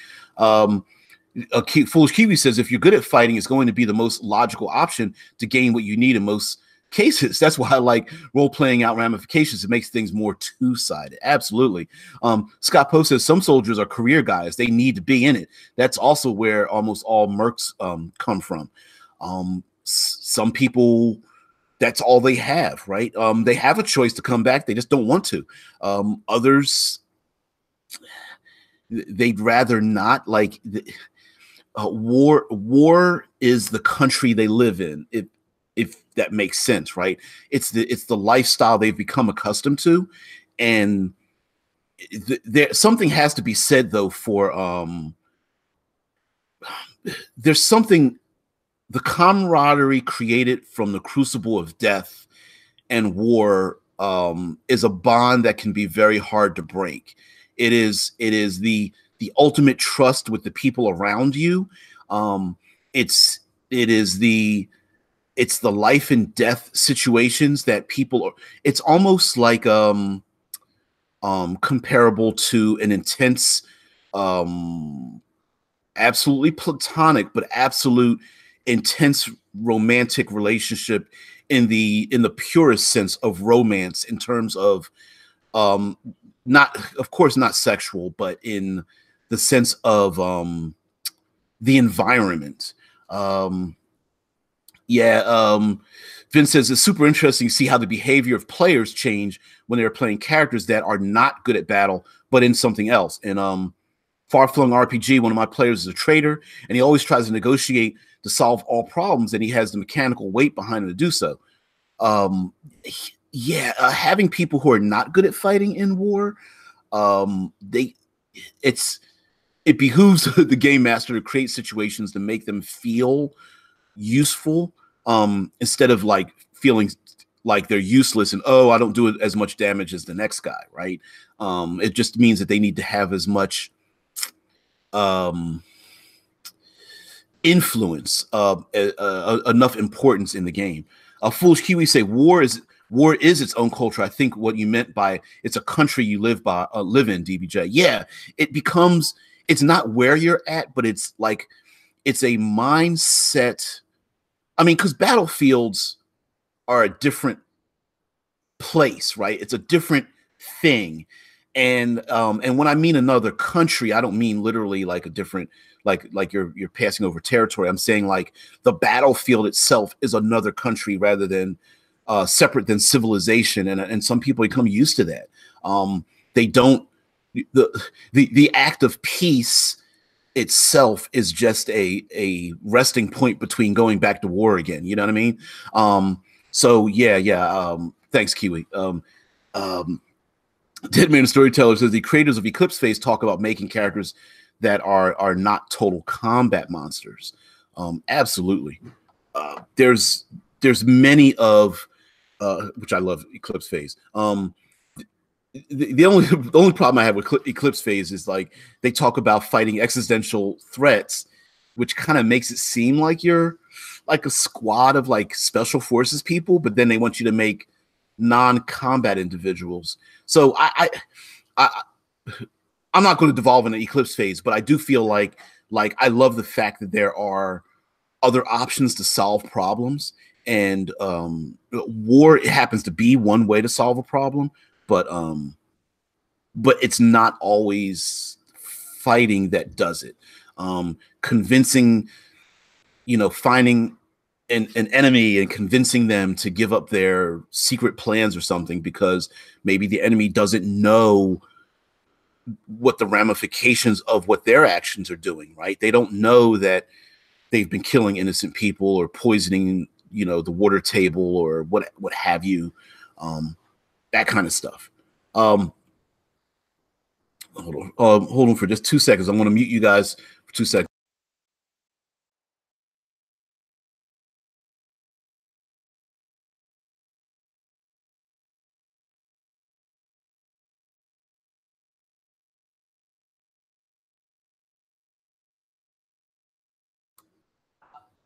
Foolish Kiwi says, if you're good at fighting, it's going to be the most logical option to gain what you need in most cases. That's why I like role-playing out ramifications. It makes things more two-sided. Absolutely. Scott Poe says some soldiers are career guys. They need to be in it. That's also where almost all mercs come from. Some people, that's all they have, right? They have a choice to come back. They just don't want to. Others, they'd rather not. Like, war is the country they live in, if that makes sense, right? It's the lifestyle they've become accustomed to. And something has to be said, though, for there's something, the camaraderie created from the crucible of death and war is a bond that can be very hard to break. It is the ultimate trust with the people around you. It's the life and death situations that people are. It's almost like comparable to an intense, absolutely platonic, but absolute intense romantic relationship in the purest sense of romance, in terms of not, of course, not sexual, but in the sense of the environment. Vince says it's super interesting to see how the behavior of players change when they're playing characters that are not good at battle, but in something else. And Far-Flung RPG, one of my players is a trader, and he always tries to negotiate to solve all problems, and he has the mechanical weight behind him to do so. Having people who are not good at fighting in war, it behooves the game master to create situations to make them feel useful, instead of like feeling like they're useless and, oh, I don't do it as much damage as the next guy, right? It just means that they need to have as much influence, enough importance in the game. Foolish Kiwi say war is its own culture. I think what you meant by it's a country you live in, DBJ. Yeah, it's not where you're at, but it's like it's a mindset. I mean, because battlefields are a different place, right? It's a different thing. And when I mean another country, I don't mean literally like a different, like you're passing over territory. I'm saying like the battlefield itself is another country rather than separate than civilization. And some people become used to that. They don't, the act of peace itself is just a resting point between going back to war again. You know what I mean? So yeah. Thanks, Kiwi. Deadman Storyteller says the creators of Eclipse Phase talk about making characters that are not total combat monsters. Absolutely. There's many of which I love Eclipse Phase. The only problem I have with Eclipse Phase is like they talk about fighting existential threats, which kind of makes it seem like you're like a squad of like special forces people, but then they want you to make non-combat individuals. So I'm not going to devolve in an Eclipse Phase, but I do feel like I love the fact that there are other options to solve problems, and war, it happens to be one way to solve a problem, but it's not always fighting that does it. Convincing, finding an enemy and convincing them to give up their secret plans or something because maybe the enemy doesn't know what the ramifications of what their actions are doing, right? They don't know that they've been killing innocent people or poisoning, the water table or what have you, that kind of stuff. Hold on for just 2 seconds. I'm going to mute you guys for 2 seconds.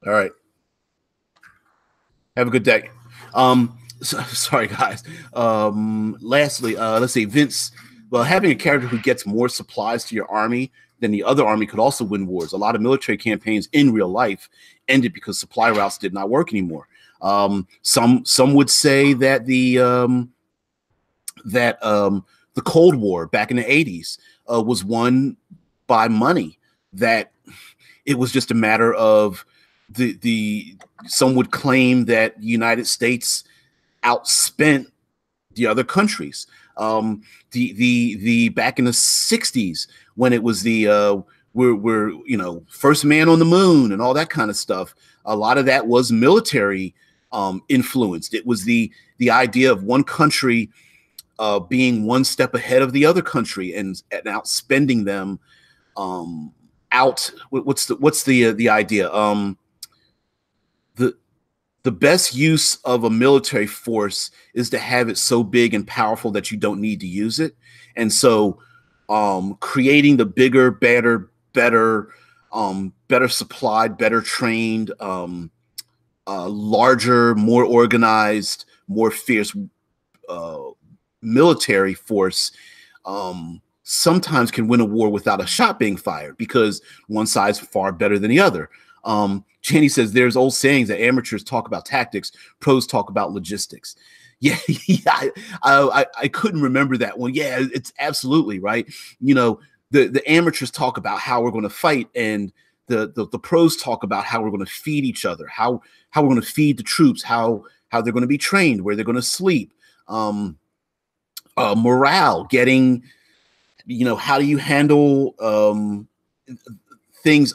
All right. Have a good day. Sorry, guys. Lastly, let's see. Vince, well, having a character who gets more supplies to your army than the other army could also win wars. A lot of military campaigns in real life ended because supply routes did not work anymore. Some would say that the Cold War back in the 80s was won by money, that it was just a matter of some would claim that the United States outspent the other countries. The back in the 60s when it was we're first man on the moon and all that kind of stuff, a lot of that was military influenced. It was the idea of one country being one step ahead of the other country and outspending them. What's the idea? The best use of a military force is to have it so big and powerful that you don't need to use it. And so creating the bigger, better supplied, better trained, larger, more organized, more fierce military force sometimes can win a war without a shot being fired because one side's far better than the other. Jenny says there's old sayings that amateurs talk about tactics, pros talk about logistics. Yeah, I couldn't remember that one. Yeah, it's absolutely right. The amateurs talk about how we're going to fight, and the pros talk about how we're going to feed each other, how we're going to feed the troops, how how they're going to be trained, where they're going to sleep, morale, getting, how do you handle things.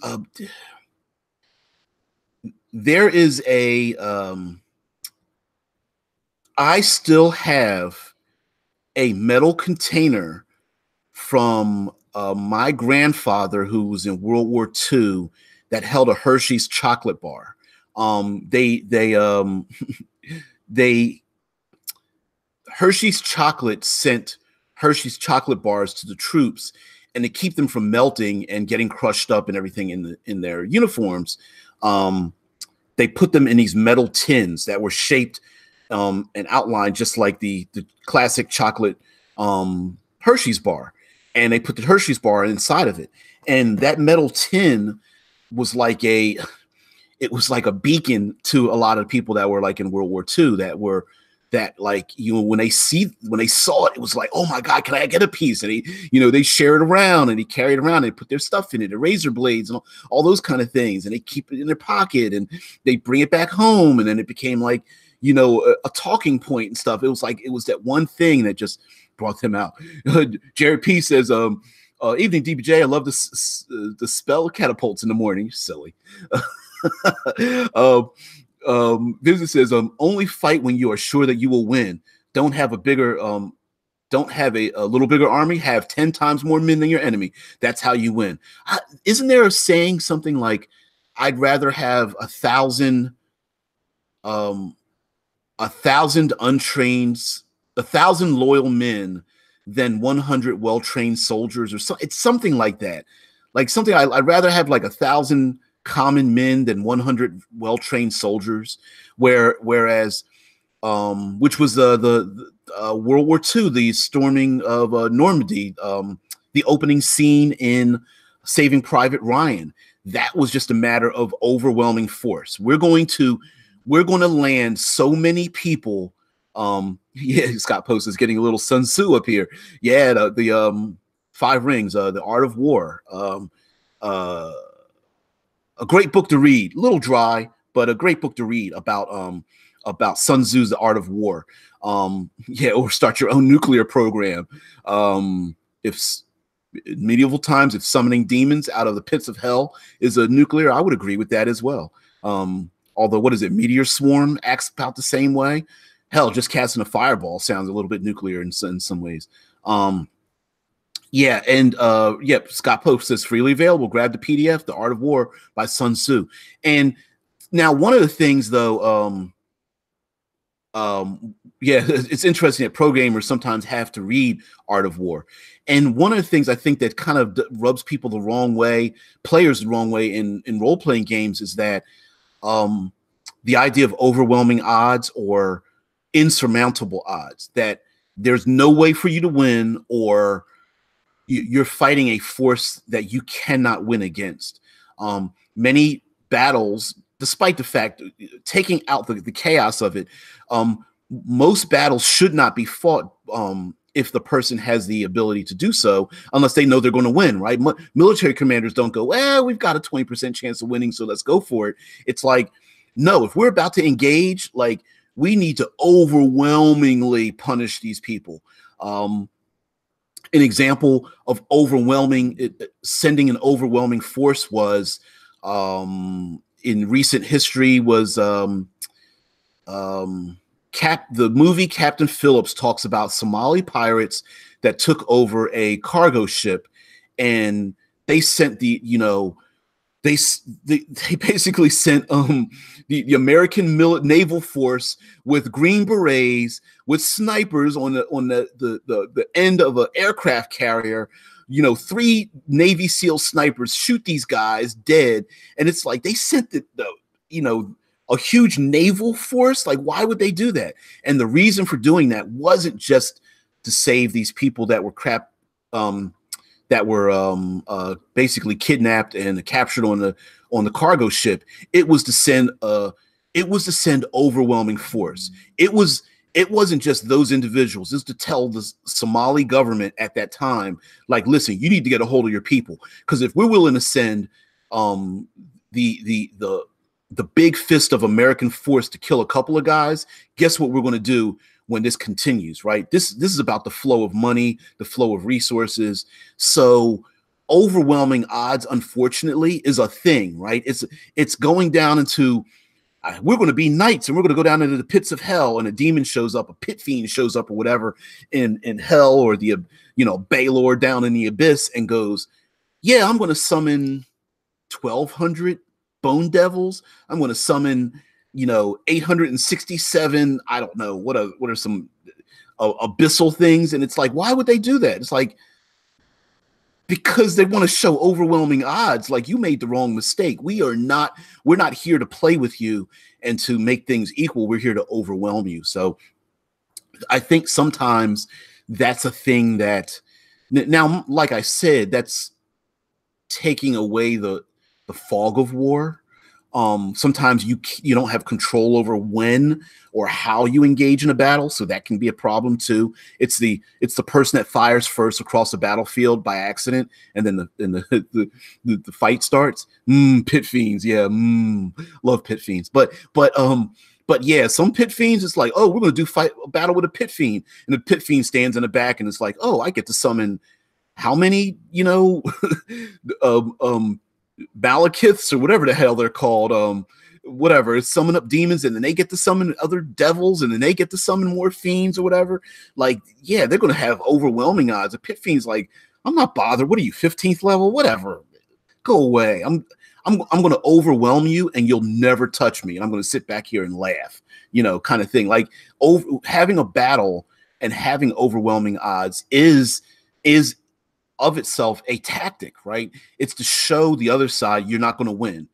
There is I still have a metal container from my grandfather, who was in World War II, that held a Hershey's chocolate bar. They Hershey's chocolate sent Hershey's chocolate bars to the troops, and to keep them from melting and getting crushed up and everything in their uniforms, they put them in these metal tins that were shaped and outlined just like the classic chocolate Hershey's bar, and they put the Hershey's bar inside of it, and that metal tin was like a beacon to a lot of people that were like in World War II, that like, when they saw it, it was like, oh my God, can I get a piece? And they share it around, and he carried it around, and they put their stuff in it, the razor blades and all those kind of things, and they keep it in their pocket, and they bring it back home, and then it became like, a talking point and stuff. It was like, it was that one thing that just brought them out. Jared P says, evening DBJ, I love the spell catapults in the morning. Silly. Business says, only fight when you are sure that you will win. Don't have a little bigger army. Have 10 times more men than your enemy. That's how you win. Isn't there a saying something like, I'd rather have 1,000 loyal men than 100 well-trained soldiers, or so? It's something like that. Like something, I'd rather have like 1,000 common men than 100 well-trained soldiers. Whereas, which was the World War II, the storming of Normandy, the opening scene in Saving Private Ryan. That was just a matter of overwhelming force. We're going to land so many people. Scott Post is getting a little Sun Tzu up here. Yeah, the 5 Rings, the Art of War. A great book to read, a little dry, but a great book to read about Sun Tzu's The Art of War. Or start your own nuclear program. If in medieval times, if summoning demons out of the pits of hell is a nuclear, I would agree with that as well. Although, what is it? Meteor Swarm acts about the same way. Hell, just casting a fireball sounds a little bit nuclear in some ways. Scott Pope says, freely available. Grab the PDF, The Art of War by Sun Tzu. And now, one of the things, though, it's interesting that pro gamers sometimes have to read Art of War. And one of the things I think that kind of rubs people the wrong way, players the wrong way in role-playing games, is that the idea of overwhelming odds or insurmountable odds, that there's no way for you to win, or you're fighting a force that you cannot win against. Many battles, despite the fact, taking out the chaos of it, most battles should not be fought if the person has the ability to do so, unless they know they're going to win, right? Military commanders don't go, well, we've got a 20% chance of winning, so let's go for it. It's like, no, if we're about to engage, like, we need to overwhelmingly punish these people. An example of sending an overwhelming force was, in recent history, was the movie Captain Phillips talks about Somali pirates that took over a cargo ship, and they sent they basically sent the American naval force with Green Berets, with snipers on the end of an aircraft carrier. 3 Navy SEAL snipers shoot these guys dead, and it's like they sent a huge naval force. Like, why would they do that? And the reason for doing that wasn't just to save these people that were basically kidnapped and captured on the cargo ship. It was to send overwhelming force. It wasn't just those individuals. It was to tell the Somali government at that time, like, listen, you need to get a hold of your people, because if we're willing to send the the big fist of American force to kill a couple of guys. Guess what we're going to do when this continues, right? This is about the flow of money, the flow of resources. So overwhelming odds, unfortunately, is a thing, right? It's going down into, we're going to be knights and we're going to go down into the pits of hell, and a demon shows up, a pit fiend shows up or whatever in hell, or the, Baylor down in the abyss, and goes, yeah, I'm going to summon 1,200 bone devils. I'm going to summon, 867. I don't know what are some abyssal things. And it's like, why would they do that? It's like, because they want to show overwhelming odds. Like, you made the wrong mistake. We're not here to play with you and to make things equal. We're here to overwhelm you. So I think sometimes that's a thing that, now, like I said, that's taking away the fog of war. Sometimes you don't have control over when or how you engage in a battle, so that can be a problem too. It's the person that fires first across the battlefield by accident, and then the fight starts. Pit fiends, yeah, love pit fiends. But yeah, some pit fiends, it's like, oh, we're gonna do a battle with a pit fiend, and the pit fiend stands in the back, and it's like, oh, I get to summon how many, Malekiths or whatever the hell they're called, whatever, summon up demons, and then they get to summon other devils, and then they get to summon more fiends or whatever. Like, yeah, they're gonna have overwhelming odds. A pit fiend's like, I'm not bothered. What are you, 15th level? Whatever. Go away. I'm gonna overwhelm you, and you'll never touch me, and I'm gonna sit back here and laugh, kind of thing. Like, having a battle and having overwhelming odds is of itself a tactic, right? It's to show the other side you're not going to win.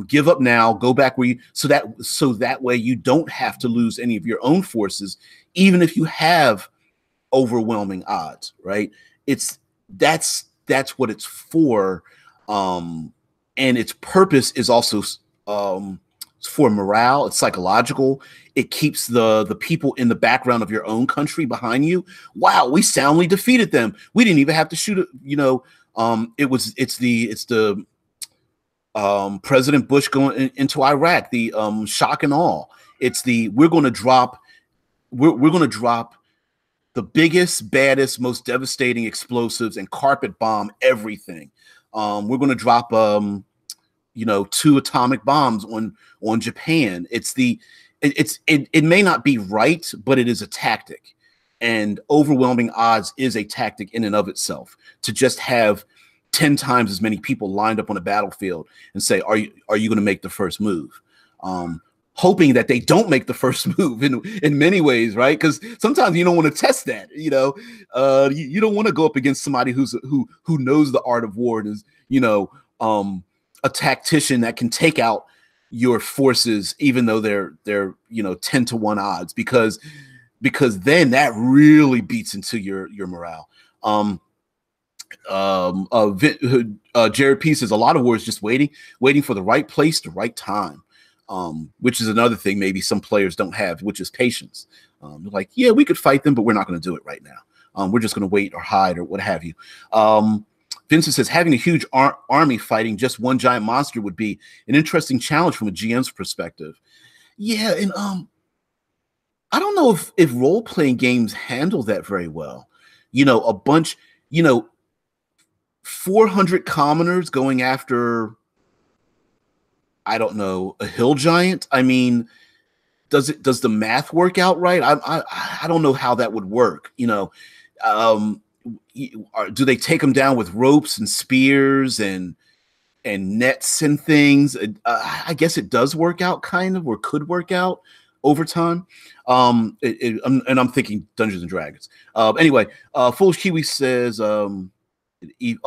Give up now, go back where you, so that way you don't have to lose any of your own forces, even if you have overwhelming odds, right? That's what it's for. And its purpose is also for morale. It's psychological. It keeps the people in the background of your own country behind you. Wow, we soundly defeated them. We didn't even have to shoot it. It's the President Bush going into Iraq, the shock and awe. It's the we're going to drop the biggest, baddest, most devastating explosives and carpet bomb everything. We're going to drop 2 atomic bombs on Japan. It may not be right, but it is a tactic, and overwhelming odds is a tactic in and of itself. To just have 10 times as many people lined up on a battlefield and say, are you going to make the first move? Hoping that they don't make the first move in many ways, right? Because sometimes you don't want to test that. You don't want to go up against somebody who knows the art of war and is a tactician that can take out your forces, even though they're 10 to 1 odds, because then that really beats into your morale. Jared P says a lot of wars just waiting for the right place, the right time, which is another thing maybe some players don't have, which is patience. They're like, yeah, we could fight them, but we're not going to do it right now. We're just going to wait or hide or what have you. Vincent says having a huge army fighting just one giant monster would be an interesting challenge from a GM's perspective. Yeah, and I don't know if role-playing games handle that very well. A bunch, 400 commoners going after, I don't know, a hill giant. I mean, does the math work out right? I don't know how that would work. Do they take them down with ropes and spears and nets and things? I guess it does work out kind of, or could work out over time. I'm thinking Dungeons and Dragons. Anyway, Foolish Kiwi says, he's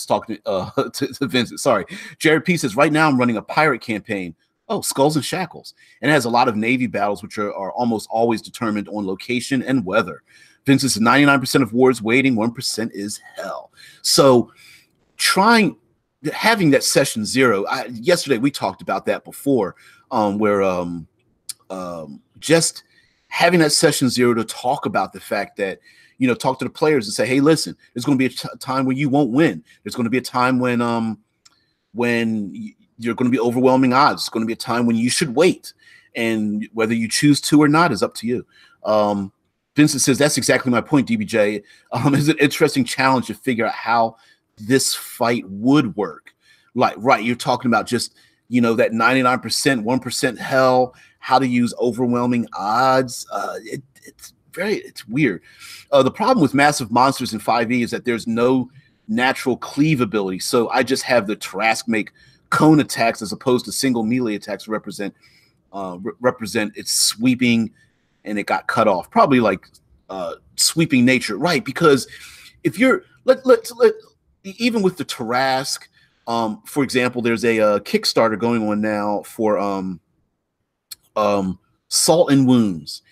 talking to Vincent. Sorry. Jared P says, right now I'm running a pirate campaign. Oh, Skulls and Shackles. And it has a lot of Navy battles, which are almost always determined on location and weather. Vincent says 99% of wars waiting, 1% is hell. So having that session 0, yesterday we talked about that before, where just having that session 0 to talk about the fact that, talk to the players and say, hey, listen, there's going to be a time when you won't win. There's going to be a time when you're going to be overwhelming odds. It's going to be a time when you should wait, and whether you choose to or not is up to you. Vincent says, that's exactly my point, DBJ. It's an interesting challenge to figure out how this fight would work. Like, right, you're talking about just, you know, that 99%, 1% hell, how to use overwhelming odds. It's weird. The problem with massive monsters in 5e is that there's no natural cleave ability. So I just have the Tarrasque make cone attacks as opposed to single melee attacks represent its sweeping, and it got cut off. Probably like sweeping nature, right? Because if you're even with the Tarrasque, for example, there's a Kickstarter going on now for Salt and Wounds,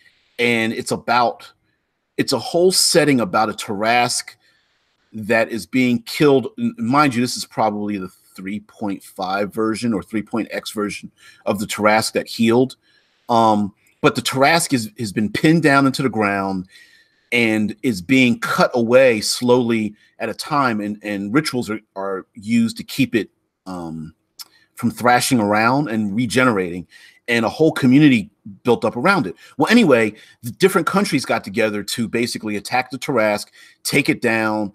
and it's a whole setting about a Tarrasque that is being killed. Mind you, this is probably the 3.5 version or 3.x version of the Tarrasque that healed. But the Tarrasque has been pinned down into the ground and is being cut away slowly at a time, and rituals are used to keep it from thrashing around and regenerating, and a whole community built up around it. Well, anyway, the different countries got together to basically attack the Tarrasque, take it down.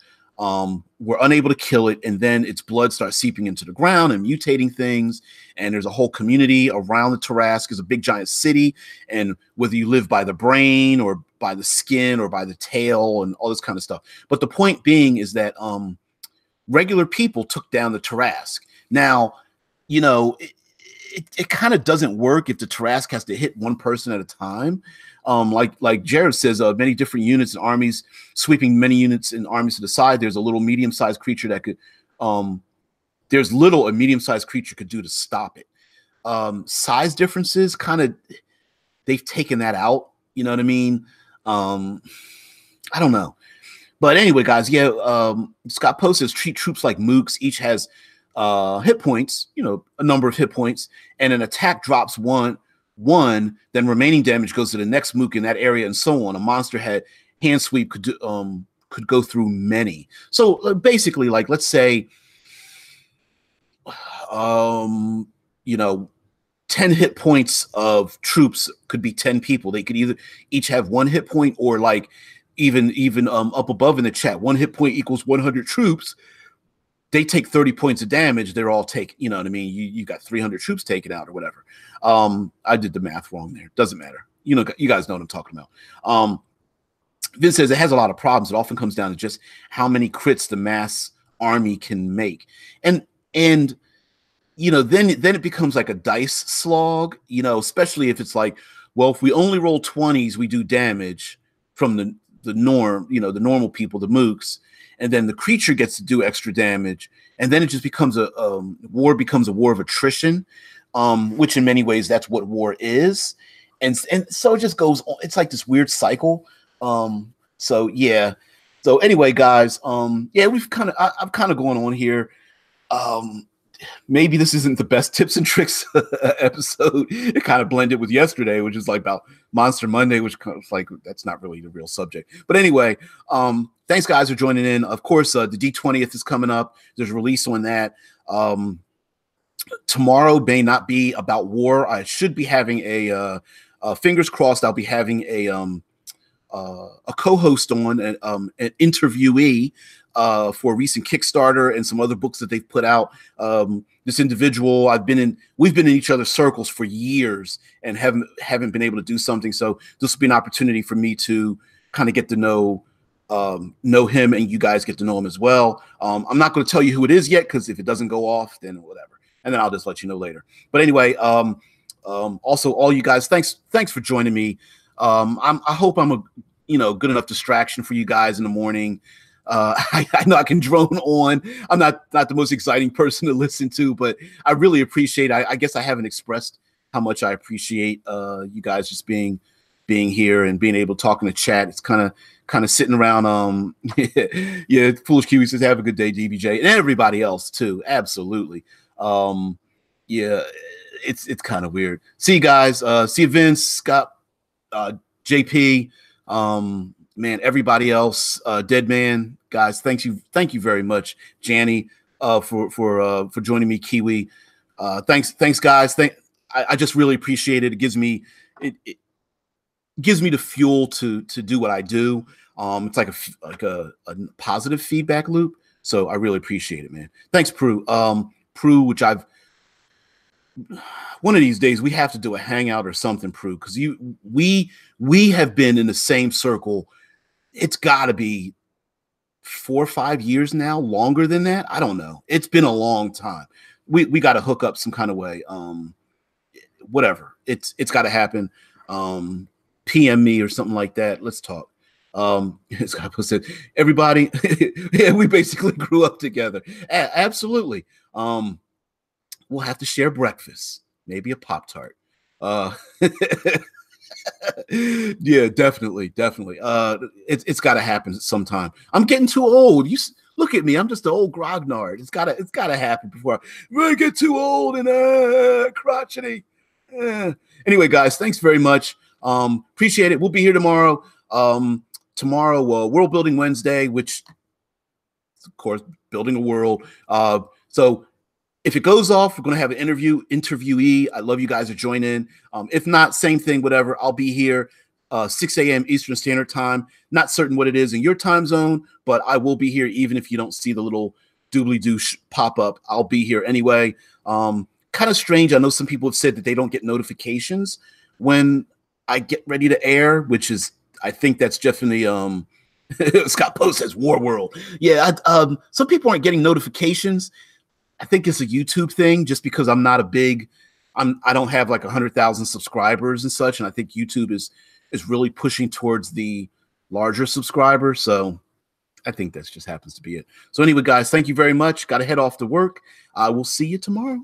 We're unable to kill it, and then its blood starts seeping into the ground and mutating things, and there's a whole community around the Tarrasque. Is a big giant city, and whether you live by the brain or by the skin or by the tail and all this kind of stuff. But the point being is that regular people took down the Tarrasque. Now, you know, it kind of doesn't work if the Tarrasque has to hit one person at a time. Like Jared says, many different units and armies, sweeping many units and armies to the side. There's a little medium-sized creature that could, there's little a medium-sized creature could do to stop it. Size differences, kind of, they've taken that out. You know what I mean? I don't know. But anyway, guys, yeah, Scott Post says treat troops like mooks. Each has hit points, you know, a number of hit points, and an attack drops one, then remaining damage goes to the next mook in that area, and so on. A monster hand sweep could go through many. So basically, like, let's say, you know, 10 hit points of troops could be 10 people. They could either each have 1 hit point, or like even up above in the chat, 1 hit point equals 100 troops. They take 30 points of damage. They're all take, you know what I mean? You got 300 troops taken out or whatever. I did the math wrong there. Doesn't matter. You know, you guys know what I'm talking about. Vince says it has a lot of problems. It often comes down to just how many crits the mass army can make. And you know, then it becomes like a dice slog, you know, especially if it's like, well, if we only roll 20s, we do damage from the norm, you know, the normal people, the mooks, and then the creature gets to do extra damage, and then it just becomes a war of attrition, which in many ways that's what war is, and so it just goes on. It's like this weird cycle. So yeah. So anyway, guys, yeah, I've kind of going on here. Maybe this isn't the best tips and tricks episode. It kind of blended with yesterday, which is like about Monster Monday, which kind of like, that's not really the real subject. But anyway, thanks guys for joining in. Of course, the D20th is coming up. There's a release on that. Tomorrow may not be about war. I should be having a fingers crossed. I'll be having a co-host on, an interviewee for a recent Kickstarter and some other books that they've put out. This individual, we've been in each other's circles for years and haven't been able to do something. So this will be an opportunity for me to kind of get to know him, and you guys get to know him as well. I'm not going to tell you who it is yet, because if it doesn't go off, then whatever, and then I'll just let you know later. But anyway, also all you guys, thanks for joining me. I hope I'm a good enough distraction for you guys in the morning. I know I can drone on. I'm not the most exciting person to listen to, but I really appreciate. I guess I haven't expressed how much I appreciate you guys just being here and being able to talk in the chat. It's kind of sitting around. Yeah, Foolish Kiwi says have a good day, DBJ, and everybody else too. Absolutely. Yeah, it's kind of weird. See you guys. See you, Vince, Scott, JP. Man, everybody else, Dead Man, guys, thank you very much, Janny, for joining me, Kiwi. Thanks, guys. I just really appreciate it. It gives me it gives me the fuel to do what I do. It's like a positive feedback loop. So I really appreciate it, man. Thanks, Prue. Prue, which I've one of these days we have to do a hangout or something, Prue, because we have been in the same circle. It's got to be 4 or 5 years now, longer than that. I don't know. It's been a long time. We got to hook up some kind of way. Whatever. It's got to happen. PM me or something like that. Let's talk. Scott said, everybody, yeah, we basically grew up together. Absolutely. We'll have to share breakfast, maybe a Pop-Tart. Yeah, definitely. It's got to happen sometime. I'm getting too old. You look at me. I'm just an old grognard. It's gotta happen before I really get too old and crotchety. Anyway, guys, thanks very much. Appreciate it. We'll be here tomorrow. Tomorrow, World Building Wednesday, which, of course, building a world. So if it goes off, we're going to have an interviewee. I love you guys to join in. If not, same thing, whatever. I'll be here 6 a.m. Eastern Standard Time. Not certain what it is in your time zone, but I will be here even if you don't see the little doobly-doo pop up. I'll be here anyway. Kind of strange. I know some people have said that they don't get notifications when I get ready to air, which is, I think that's definitely Scott Post says War World. Yeah, some people aren't getting notifications. I think it's a YouTube thing, just because I'm not a big, I don't have like 100,000 subscribers and such, and I think YouTube is really pushing towards the larger subscribers. So I think that just happens to be it. So anyway, guys, thank you very much. Got to head off to work. I will see you tomorrow.